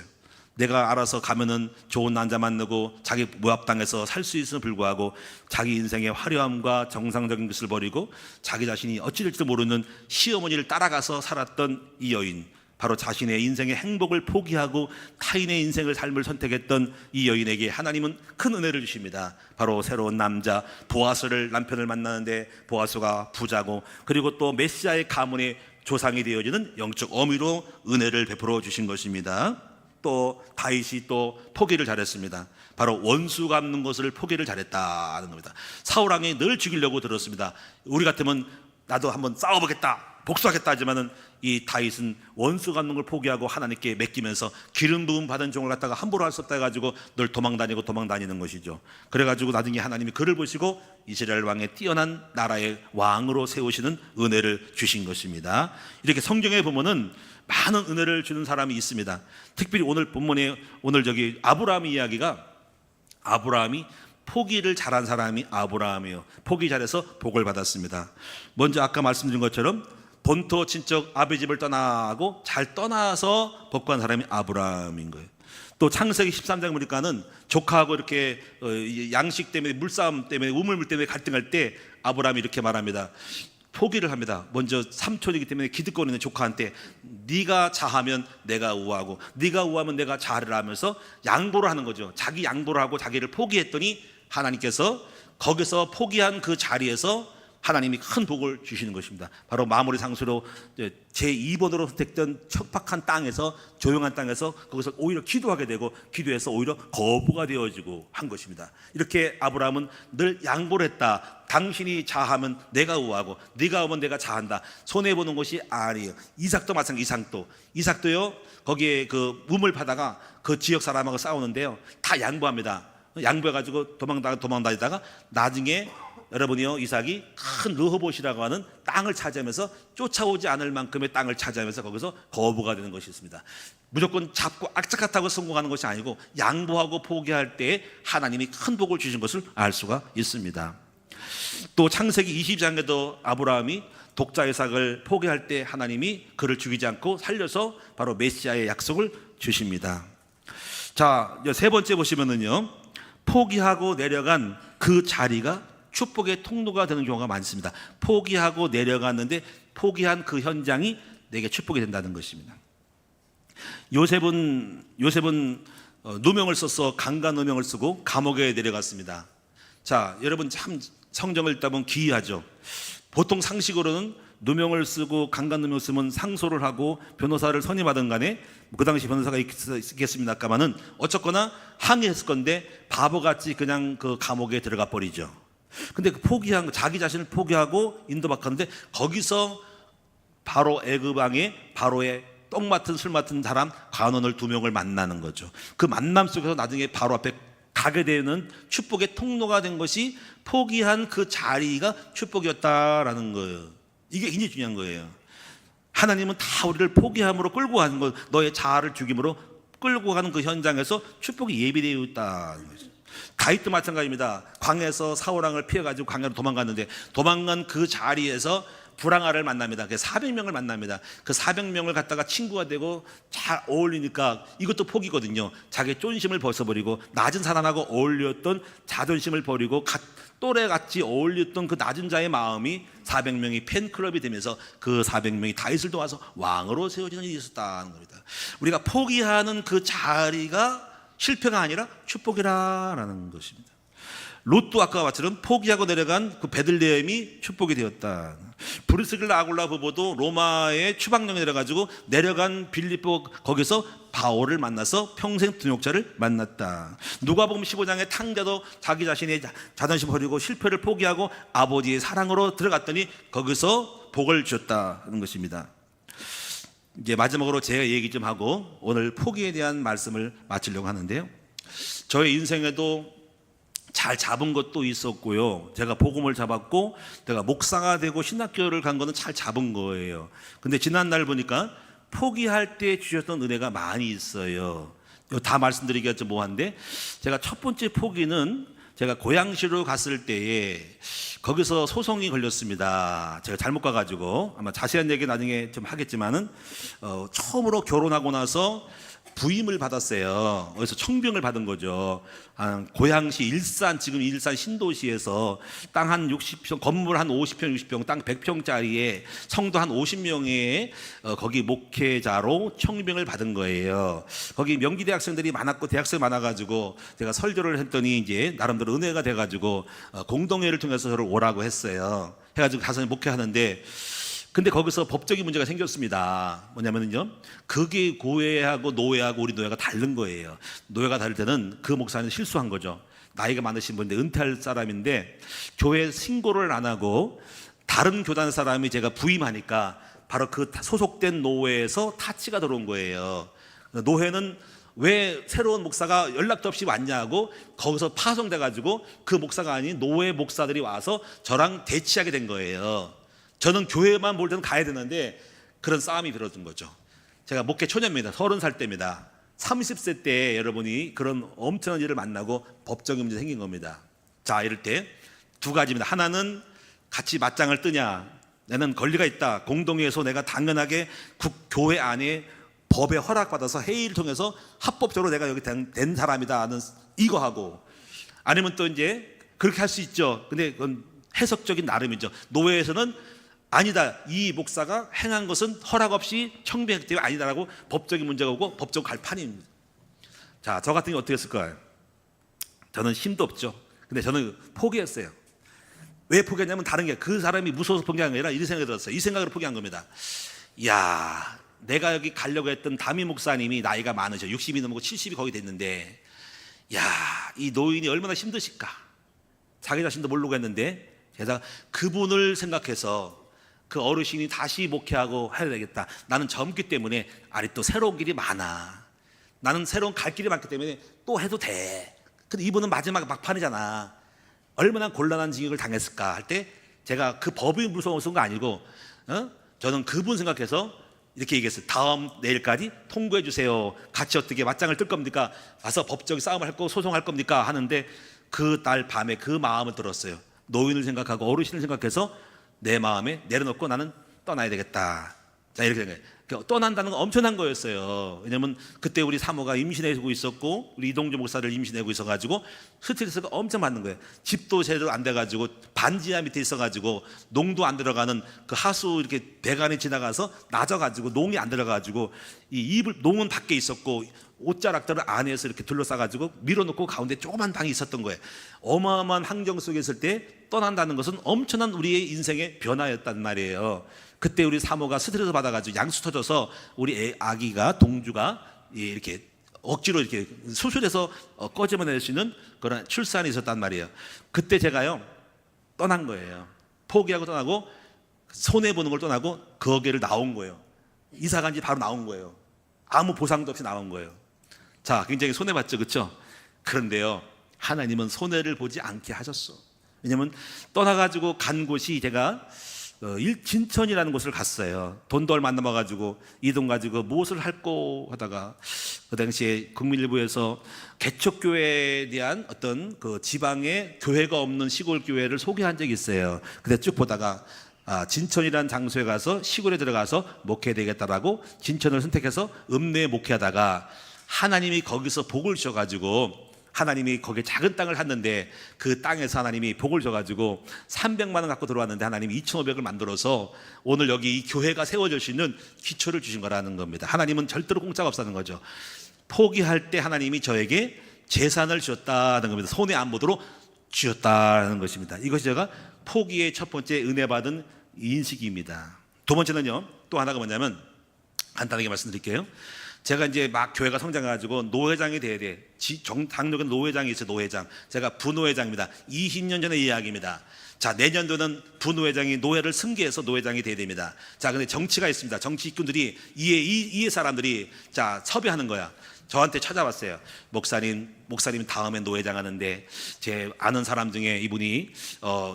내가 알아서 가면은 좋은 남자 만나고 자기 모압 당해서 살 수 있음을 불구하고 자기 인생의 화려함과 정상적인 것을 버리고 자기 자신이 어찌 될지도 모르는 시어머니를 따라가서 살았던 이 여인, 바로 자신의 인생의 행복을 포기하고 타인의 인생을 삶을 선택했던 이 여인에게 하나님은 큰 은혜를 주십니다. 바로 새로운 남자 보아스를 남편을 만나는데 보아스가 부자고 그리고 또 메시아의 가문의 조상이 되어지는 영적 어미로 은혜를 베풀어 주신 것입니다. 또 다윗이 또 포기를 잘했습니다. 바로 원수 갚는 것을 포기를 잘했다는 겁니다. 사울 왕이 늘 죽이려고 들었습니다. 우리 같으면 나도 한번 싸워보겠다, 복수하겠다 하지만은 이 다윗은 원수 갚는 걸 포기하고 하나님께 맡기면서 기름 부음 받은 종을 갖다가 함부로 할 수 없다 해가지고 늘 도망다니는 것이죠. 그래가지고 나중에 하나님이 그를 보시고 이스라엘 왕의 뛰어난 나라의 왕으로 세우시는 은혜를 주신 것입니다. 이렇게 성경에 보면은 많은 은혜를 주는 사람이 있습니다. 특별히 오늘 본문에 아브라함 이야기가, 아브라함이 포기를 잘한 사람이 아브라함이에요. 포기 잘해서 복을 받았습니다. 먼저 아까 말씀드린 것처럼 본토 친척 아비 집을 떠나고 잘 떠나서 복받은 사람이 아브라함인 거예요. 또 창세기 13장 보니까는 조카하고 이렇게 양식 때문에 물싸움 때문에 우물물 때문에 갈등할 때 아브라함이 이렇게 말합니다. 포기를 합니다. 먼저 삼촌이기 때문에 기득권있는 조카한테 네가 자하면 내가 우하고 네가 우하면 내가 자를 하면서 양보를 하는 거죠. 자기 양보를 하고 자기를 포기했더니 하나님께서 거기서 포기한 그 자리에서 하나님이 큰 복을 주시는 것입니다. 바로 마무리 상수로 제2번으로 선택된 척박한 땅에서, 조용한 땅에서 거기서 오히려 기도하게 되고 기도해서 오히려 거부가 되어지고 한 것입니다. 이렇게 아브라함은 늘 양보를 했다. 당신이 자하면 내가 우하고 네가 오면 내가 자한다. 손해보는 것이 아니에요. 이삭도 마찬가지. 이삭도요 거기에 그 우물 파다가 그 지역 사람하고 싸우는데요 다 양보합니다. 양보해가지고 도망다니다가 나중에 여러분이요 이삭이 큰 르호봇이라고 하는 땅을 차지하면서 쫓아오지 않을 만큼의 땅을 차지하면서 거기서 거부가 되는 것이 있습니다. 무조건 잡고 악착같다고 성공하는 것이 아니고 양보하고 포기할 때 하나님이 큰 복을 주신 것을 알 수가 있습니다. 또 창세기 20장에도 아브라함이 독자 이삭을 포기할 때 하나님이 그를 죽이지 않고 살려서 바로 메시아의 약속을 주십니다. 자, 세 번째 보시면은요 포기하고 내려간 그 자리가 축복의 통로가 되는 경우가 많습니다. 포기하고 내려갔는데 포기한 그 현장이 내게 축복이 된다는 것입니다. 요셉은 누명을 써서 강간 누명을 쓰고 감옥에 내려갔습니다. 자, 여러분 참 성경을 읽다 보면 기이하죠. 보통 상식으로는 누명을 쓰고 강간 누명을 쓰면 상소를 하고 변호사를 선임하든 간에 그 당시 변호사가 있겠습니다까마는 어쨌거나 항의했을 건데 바보같이 그냥 그 감옥에 들어가 버리죠. 근데 그 포기한 자기 자신을 포기하고 인도박하는데 거기서 바로 애굽왕의 바로의 똥 맡은 술 맡은 사람 관원을 2명을 만나는 거죠. 그 만남 속에서 나중에 바로 앞에 가게 되는 축복의 통로가 된 것이 포기한 그 자리가 축복이었다라는 거예요. 이게 굉장히 중요한 거예요. 하나님은 다 우리를 포기함으로 끌고 가는 거, 너의 자아를 죽임으로 끌고 가는 그 현장에서 축복이 예비되어 있다는 거죠. 다윗도 마찬가지입니다. 광야에서 사울왕을 피해가지고 광야로 도망갔는데 도망간 그 자리에서 불황아를 만납니다. 그 400명을 만납니다. 그 400명을 갖다가 친구가 되고 잘 어울리니까 이것도 포기거든요. 자기 쫀심을 벗어버리고 낮은 사람하고 어울렸던 자존심을 버리고 또래같이 어울렸던 그 낮은 자의 마음이 400명이 팬클럽이 되면서 그 400명이 다윗을 도와서 왕으로 세워지는 일이 있었다는 겁니다. 우리가 포기하는 그 자리가 실패가 아니라 축복이라는 것입니다. 롯도 아까 말처럼 포기하고 내려간 그 베들레헴이 축복이 되었다. 브리스길라 아굴라 부부도 로마의 추방령에 내려가지고 내려간 빌립보 거기서 바울을 만나서 평생 등역자를 만났다. 누가복음 15장의 탕자도 자기 자신의 자존심 버리고 실패를 포기하고 아버지의 사랑으로 들어갔더니 거기서 복을 주었다는 것입니다. 이제 마지막으로 제 얘기 좀 하고 오늘 포기에 대한 말씀을 마치려고 하는데요. 저의 인생에도 잘 잡은 것도 있었고요. 제가 복음을 잡았고 내가 목사가 되고 신학교를 간 거는 잘 잡은 거예요. 근데 지난날 보니까 포기할 때 주셨던 은혜가 많이 있어요. 다 말씀드리기가 좀 뭐한데 제가 첫 번째 포기는 제가 고양시로 갔을 때에 거기서 소송이 걸렸습니다. 제가 잘못 가가지고 아마 자세한 얘기 나중에 좀 하겠지만은 처음으로 결혼하고 나서 부임을 받았어요. 그래서 청빙을 받은 거죠. 고양시 일산, 지금 일산 신도시에서 땅 한 60평, 건물 한 50평, 60평, 땅 100평짜리에 성도 한 50명의 거기 목회자로 청빙을 받은 거예요. 거기 명기 대학생들이 많았고 대학생이 많아가지고 제가 설교를 했더니 이제 나름대로 은혜가 돼가지고 공동회를 통해서 저를 오라고 했어요. 해가지고 가서 목회하는데 근데 거기서 법적인 문제가 생겼습니다. 뭐냐면요, 그게 고회하고 노회하고 우리 노회가 다른 거예요. 노회가 다를 때는 그 목사는 실수한 거죠. 나이가 많으신 분인데 은퇴할 사람인데 교회 신고를 안 하고 다른 교단 사람이 제가 부임하니까 바로 그 소속된 노회에서 타치가 들어온 거예요. 노회는 왜 새로운 목사가 연락도 없이 왔냐고 거기서 파송돼가지고 그 목사가 아닌 노회 목사들이 와서 저랑 대치하게 된 거예요. 저는 교회만 볼 때는 가야 되는데 그런 싸움이 벌어진 거죠. 제가 목회 초년입니다. 30살 때입니다. 30세 때 여러분이 그런 엄청난 일을 만나고 법적인 문제 생긴 겁니다. 자, 이럴 때 두 가지입니다. 하나는 같이 맞짱을 뜨냐, 나는 권리가 있다, 공동회에서 내가 당연하게 교회 안에 법에 허락받아서 회의를 통해서 합법적으로 내가 여기 된 사람이다 하는 이거 하고, 아니면 또 이제 그렇게 할 수 있죠. 근데 그건 해석적인 나름이죠. 노회에서는 아니다, 이 목사가 행한 것은 허락 없이 청빙했기 때문에 아니다라고 법적인 문제가 오고 법적 갈판입니다. 자, 저 같은 경우 어떻게 했을까요? 저는 힘도 없죠. 근데 저는 포기했어요. 왜 포기했냐면 다른 게 그 사람이 무서워서 포기한 게 아니라 이 생각이 들었어요. 이 생각으로 포기한 겁니다. 야, 내가 여기 가려고 했던 담임 목사님이 나이가 많으셔. 60이 넘고 70이 거의 됐는데, 야, 이 노인이 얼마나 힘드실까? 자기 자신도 모르고 했는데 제가 그분을 생각해서 그 어르신이 다시 목회하고 해야 되겠다. 나는 젊기 때문에 아니 또 새로운 길이 많아. 나는 새로운 갈 길이 많기 때문에 또 해도 돼. 근데 이분은 마지막 막판이잖아. 얼마나 곤란한 징역을 당했을까 할 때 제가 그 법이 무서워서 거 아니고 저는 그분 생각해서 이렇게 얘기했어요. 다음 내일까지 통보해 주세요. 같이 어떻게 맞짱을 뜰 겁니까? 가서 법적인 싸움을 할 거 소송할 겁니까? 하는데 그 날 밤에 그 마음을 들었어요. 노인을 생각하고 어르신을 생각해서 내 마음에 내려놓고 나는 떠나야 되겠다. 자, 이렇게 된 거예요. 그러니까 떠난다는 건 엄청난 거였어요. 왜냐면 그때 우리 사모가 임신하고 있었고 우리 이동주 목사를 임신하고 있어가지고 스트레스가 엄청 받는 거예요. 집도 제대로 안 돼가지고 반지하 밑에 있어가지고 농도 안 들어가는 그 하수 이렇게 배관이 지나가서 낮아가지고 농이 안 들어가가지고 이 이불 농은 밖에 있었고 옷자락들을 안에서 이렇게 둘러싸가지고 밀어놓고 가운데 조그만 방이 있었던 거예요. 어마어마한 환경 속에 있을 때 떠난다는 것은 엄청난 우리의 인생의 변화였단 말이에요. 그때 우리 사모가 스트레스 받아가지고 양수 터져서 우리 아기가 동주가 이렇게 억지로 이렇게 수술해서 꺼집어낼 수 있는 그런 출산이 있었단 말이에요. 그때 제가요 떠난 거예요. 포기하고 떠나고 손해 보는 걸 떠나고 거기를 나온 거예요. 이사 간지 바로 나온 거예요. 아무 보상도 없이 나온 거예요. 자, 굉장히 손해 봤죠, 그렇죠? 그런데요, 하나님은 손해를 보지 않게 하셨어. 왜냐하면 떠나가지고 간 곳이 제가 진천이라는 곳을 갔어요. 돈도 얼마 안 남아가지고 이 돈 가지고 무엇을 할꼬 하다가 그 당시에 국민일보에서 개척교회에 대한 어떤 그 지방에 교회가 없는 시골 교회를 소개한 적이 있어요. 근데 쭉 보다가 진천이라는 장소에 가서 시골에 들어가서 목회해야 되겠다라고 진천을 선택해서 읍내에 목회하다가 하나님이 거기서 복을 주셔가지고 하나님이 거기에 작은 땅을 샀는데 그 땅에서 하나님이 복을 줘가지고 300만 원 갖고 들어왔는데 하나님이 2,500을 만들어서 오늘 여기 이 교회가 세워질 수 있는 기초를 주신 거라는 겁니다. 하나님은 절대로 공짜가 없다는 거죠. 포기할 때 하나님이 저에게 재산을 주셨다는 겁니다. 손해 안 보도록 주셨다는 것입니다. 이것이 제가 포기의 첫 번째 은혜 받은 인식입니다. 두 번째는요, 또 하나가 뭐냐면 간단하게 말씀드릴게요. 제가 이제 막 교회가 성장해가지고 노회장이 돼야 돼. 당역에 노회장이 있어요. 노회장. 제가 부노회장입니다. 20년 전의 이야기입니다. 자, 내년도는 부노회장이 노회를 승계해서 노회장이 돼야 됩니다. 자, 근데 정치가 있습니다. 정치 입군들이 이해 사람들이 자 섭외하는 거야. 저한테 찾아왔어요. 목사님 다음에 노회장 하는데 제 아는 사람 중에 이분이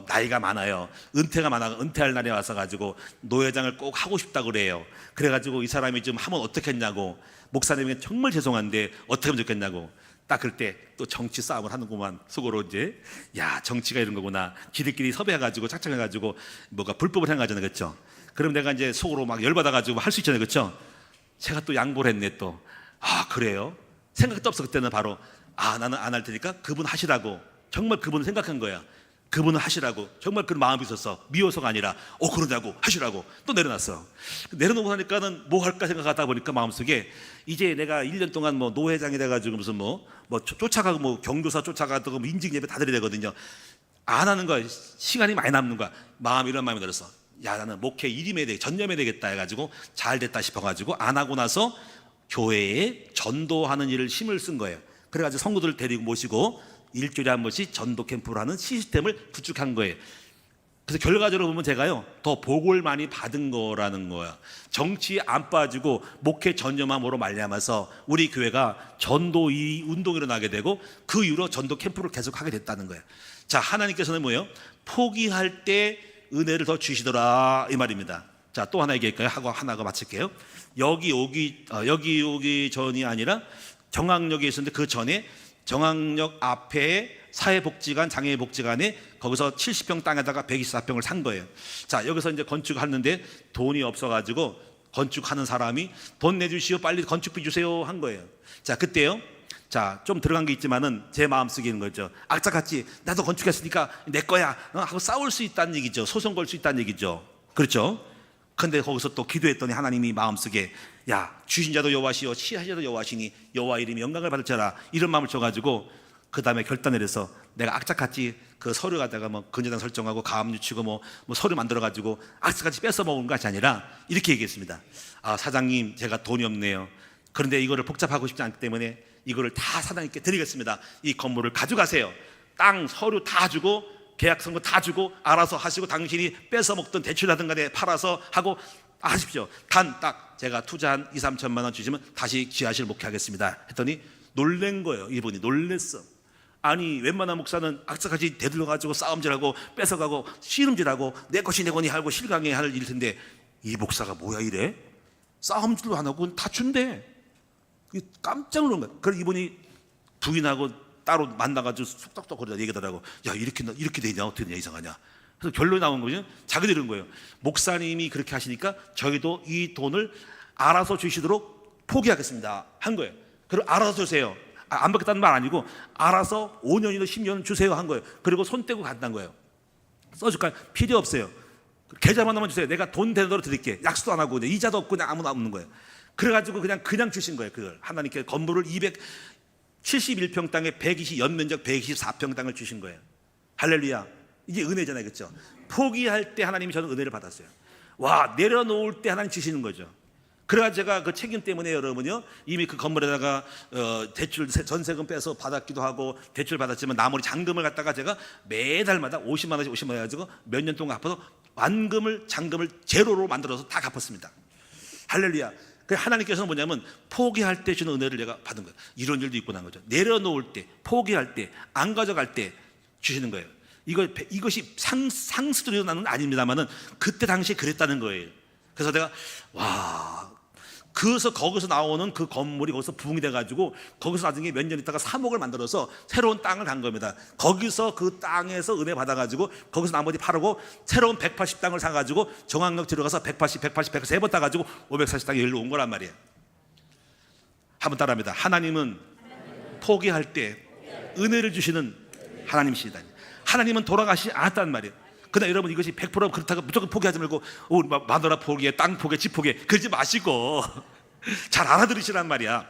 나이가 많아요. 은퇴할 날에 와서 가지고 노회장을 꼭 하고 싶다 그래요. 그래가지고 이 사람이 좀 하면 어떻겠냐고. 목사님에게 정말 죄송한데 어떻게 하면 좋겠냐고. 딱 그때 또 정치 싸움을 하는구만. 속으로 이제 야, 정치가 이런 거구나. 지들끼리 섭외해가지고 작정해가지고 뭐가 불법을 행하잖아요, 그렇죠? 그럼 내가 이제 속으로 막 열받아가지고 할 수 있잖아요, 그렇죠? 제가 또 양보를 했네 또. 아, 그래요? 생각도 없어. 그때는 바로 나는 안 할 테니까 그분 하시라고. 정말 그분을 생각한 거야. 그분은 하시라고. 정말 그런 마음이 있었어. 미워서가 아니라 그러냐고 하시라고. 또 내려놨어. 내려놓고 나니까는 뭐 할까 생각하다 보니까 마음속에 이제 내가 1년 동안 뭐 노회장이 돼가지고 무슨 뭐 쫓아가고 뭐 경조사 쫓아가고 뭐 인증 예배 다 드려야 되거든요. 안 하는 거야. 시간이 많이 남는 거야. 이런 마음이 들었어. 야, 나는 목회 전념해야 되겠다 해가지고 잘 됐다 싶어가지고 안 하고 나서 교회에 전도하는 일을 힘을 쓴 거예요. 그래가지고 성도들을 데리고 모시고 일주일에 한 번씩 전도 캠프를 하는 시스템을 구축한 거예요. 그래서 결과적으로 보면 제가요 더 복을 많이 받은 거라는 거야. 정치에 안 빠지고 목회 전념함으로 말미암아서 우리 교회가 전도 이 운동이 일어나게 되고 그 이후로 전도 캠프를 계속하게 됐다는 거예요. 자, 하나님께서는 뭐예요? 포기할 때 은혜를 더 주시더라 이 말입니다. 자, 또 하나 얘기할까요? 하고 하나가 마칠게요. 여기 오기 전이 아니라 정학역에 있었는데 그 전에 정학역 앞에 사회복지관, 장애복지관에 거기서 70평 땅에다가 124평을 산 거예요. 자, 여기서 이제 건축하는데 돈이 없어가지고 건축하는 사람이 돈 내주시오, 빨리 건축비 주세요 한 거예요. 자, 그때요. 자, 좀 들어간 게 있지만은 제 마음속에 있는 거죠. 악착같이 나도 건축했으니까 내 거야 하고 싸울 수 있다는 얘기죠. 소송 걸 수 있다는 얘기죠. 그렇죠? 근데 거기서 또 기도했더니 하나님이 마음속에 야, 주신 자도 여호와시요 취하신 자도 여호와시니 여호와 이름이 영광을 받을지어라 이런 마음을 줘가지고 그 다음에 결단을 해서 내가 악착같이 그 서류 갖다가 뭐 근저당 설정하고 가압 유치고 뭐 서류 만들어가지고 악착같이 뺏어 먹은 것이 아니라 이렇게 얘기했습니다. 사장님, 제가 돈이 없네요. 그런데 이거를 복잡하고 싶지 않기 때문에 이거를 다 사장님께 드리겠습니다. 이 건물을 가져가세요. 땅 서류 다 주고 계약서도 다 주고 알아서 하시고 당신이 뺏어 먹던 대출하든 간에 팔아서 하고 하십시오. 단 딱 제가 투자한 2, 3천만 원 주시면 다시 지하실 목회하겠습니다 했더니 놀란 거예요. 이분이 놀랬어. 아니, 웬만한 목사는 악착같이 대들러가지고 싸움질하고 뺏어가고 씨름질하고 내 것이 내 거니 하고 실강해 할 일 텐데 이 목사가 뭐야 이래? 싸움질도 안 하고 다 준대. 깜짝 놀란 거야. 그래서 이분이 부인하고 따로 만나가지고 쑥덕덕 거리다 얘기하더라고. 야, 이렇게 되냐 어떻게 되냐 이상하냐. 그래서 결론이 나온 거죠. 자기들이 이런 거예요. 목사님이 그렇게 하시니까 저희도 이 돈을 알아서 주시도록 포기하겠습니다 한 거예요. 그리고 알아서 주세요. 안 받겠다는 말 아니고 알아서 5년이나 10년 주세요 한 거예요. 그리고 손 떼고 간다는 거예요. 써줄까요? 필요 없어요. 계좌만 넣으면 주세요. 내가 돈 되는 대로 드릴게. 약속도 안 하고 이자도 없고 그냥 아무나 없는 거예요. 그래가지고 그냥 주신 거예요. 그걸 하나님께 건물을 271평 땅에 120 연면적 124평 땅을 주신 거예요. 할렐루야. 이게 은혜잖아요, 그렇죠? 포기할 때 하나님이 저는 은혜를 받았어요. 와, 내려놓을 때 하나님 주시는 거죠. 그래가 제가 그 책임 때문에 여러분요 이미 그 건물에다가 대출 전세금 빼서 받았기도 하고 대출 받았지만 나머지 잔금을 갖다가 제가 매달마다 50만 원씩 50만 원 해가지고 몇 년 동안 갚아서 잔금을 제로로 만들어서 다 갚았습니다. 할렐루야. 그 하나님께서는 뭐냐면 포기할 때 주는 은혜를 내가 받은 거예요. 이런 일도 있구나 거죠. 내려놓을 때, 포기할 때, 안 가져갈 때 주시는 거예요. 이것이 상수들이 나는 아닙니다만은 그때 당시에 그랬다는 거예요. 그래서 내가 그래서 거기서 나오는 그 건물이 거기서 부흥이 돼가지고 거기서 나중에 몇 년 있다가 3억을 만들어서 새로운 땅을 간 겁니다. 거기서 그 땅에서 은혜 받아가지고 거기서 나머지 팔고 새로운 180땅을 사가지고 정학역 들어가서 180 세 번 따가지고 540땅에 일로 온 거란 말이에요. 한번 따라합니다. 하나님은 포기할 때 은혜를 주시는 하나님이시다. 하나님은 돌아가시지 않았단 말이에요. 그러나 여러분 이것이 100% 그렇다고 무조건 포기하지 말고 마누라 포기해, 땅 포기해, 집 포기해 그러지 마시고 잘 알아들으시란 말이야.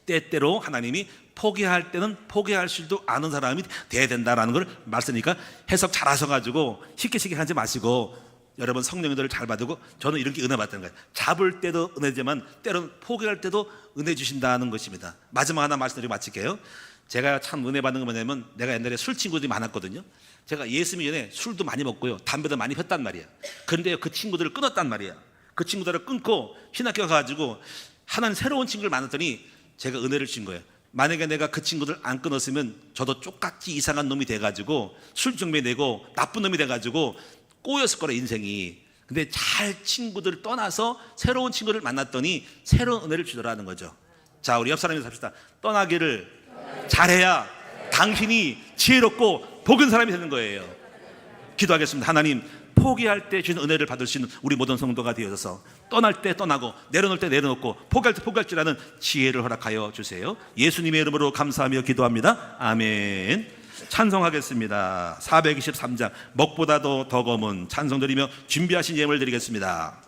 때때로 하나님이 포기할 때는 포기할 줄도 아는 사람이 돼야 된다라는 걸 말씀이니까 해석 잘 하셔가지고 쉽게 하지 마시고 여러분 성령들을 잘 받고 저는 이렇게 은혜 받다는 거예요. 잡을 때도 은혜지만 때로는 포기할 때도 은혜 주신다는 것입니다. 마지막 하나 말씀드리고 마칠게요. 제가 참 은혜 받는 건 뭐냐면 내가 옛날에 술 친구들이 많았거든요. 제가 예수 믿기 전에 술도 많이 먹고요 담배도 많이 폈단 말이야. 그런데 그 친구들을 끊었단 말이야. 그 친구들을 끊고 신학교 가가지고 하나는 새로운 친구를 만났더니 제가 은혜를 주신 거예요. 만약에 내가 그 친구들 안 끊었으면 저도 똑같이 이상한 놈이 돼가지고 술정배 내고 나쁜 놈이 돼가지고 꼬였을 거라 인생이. 근데 잘 친구들을 떠나서 새로운 친구를 만났더니 새로운 은혜를 주더라는 거죠. 자, 우리 옆 사람에서 합시다. 떠나기를 잘해야 당신이 지혜롭고 복은 사람이 되는 거예요. 기도하겠습니다. 하나님, 포기할 때 주는 은혜를 받을 수 있는 우리 모든 성도가 되어서 떠날 때 떠나고 내려놓을 때 내려놓고 포기할 때 포기할 줄 아는 지혜를 허락하여 주세요. 예수님의 이름으로 감사하며 기도합니다. 아멘. 찬송하겠습니다. 423장 먹보다도 더 검은 찬송 드리며 준비하신 예물 드리겠습니다.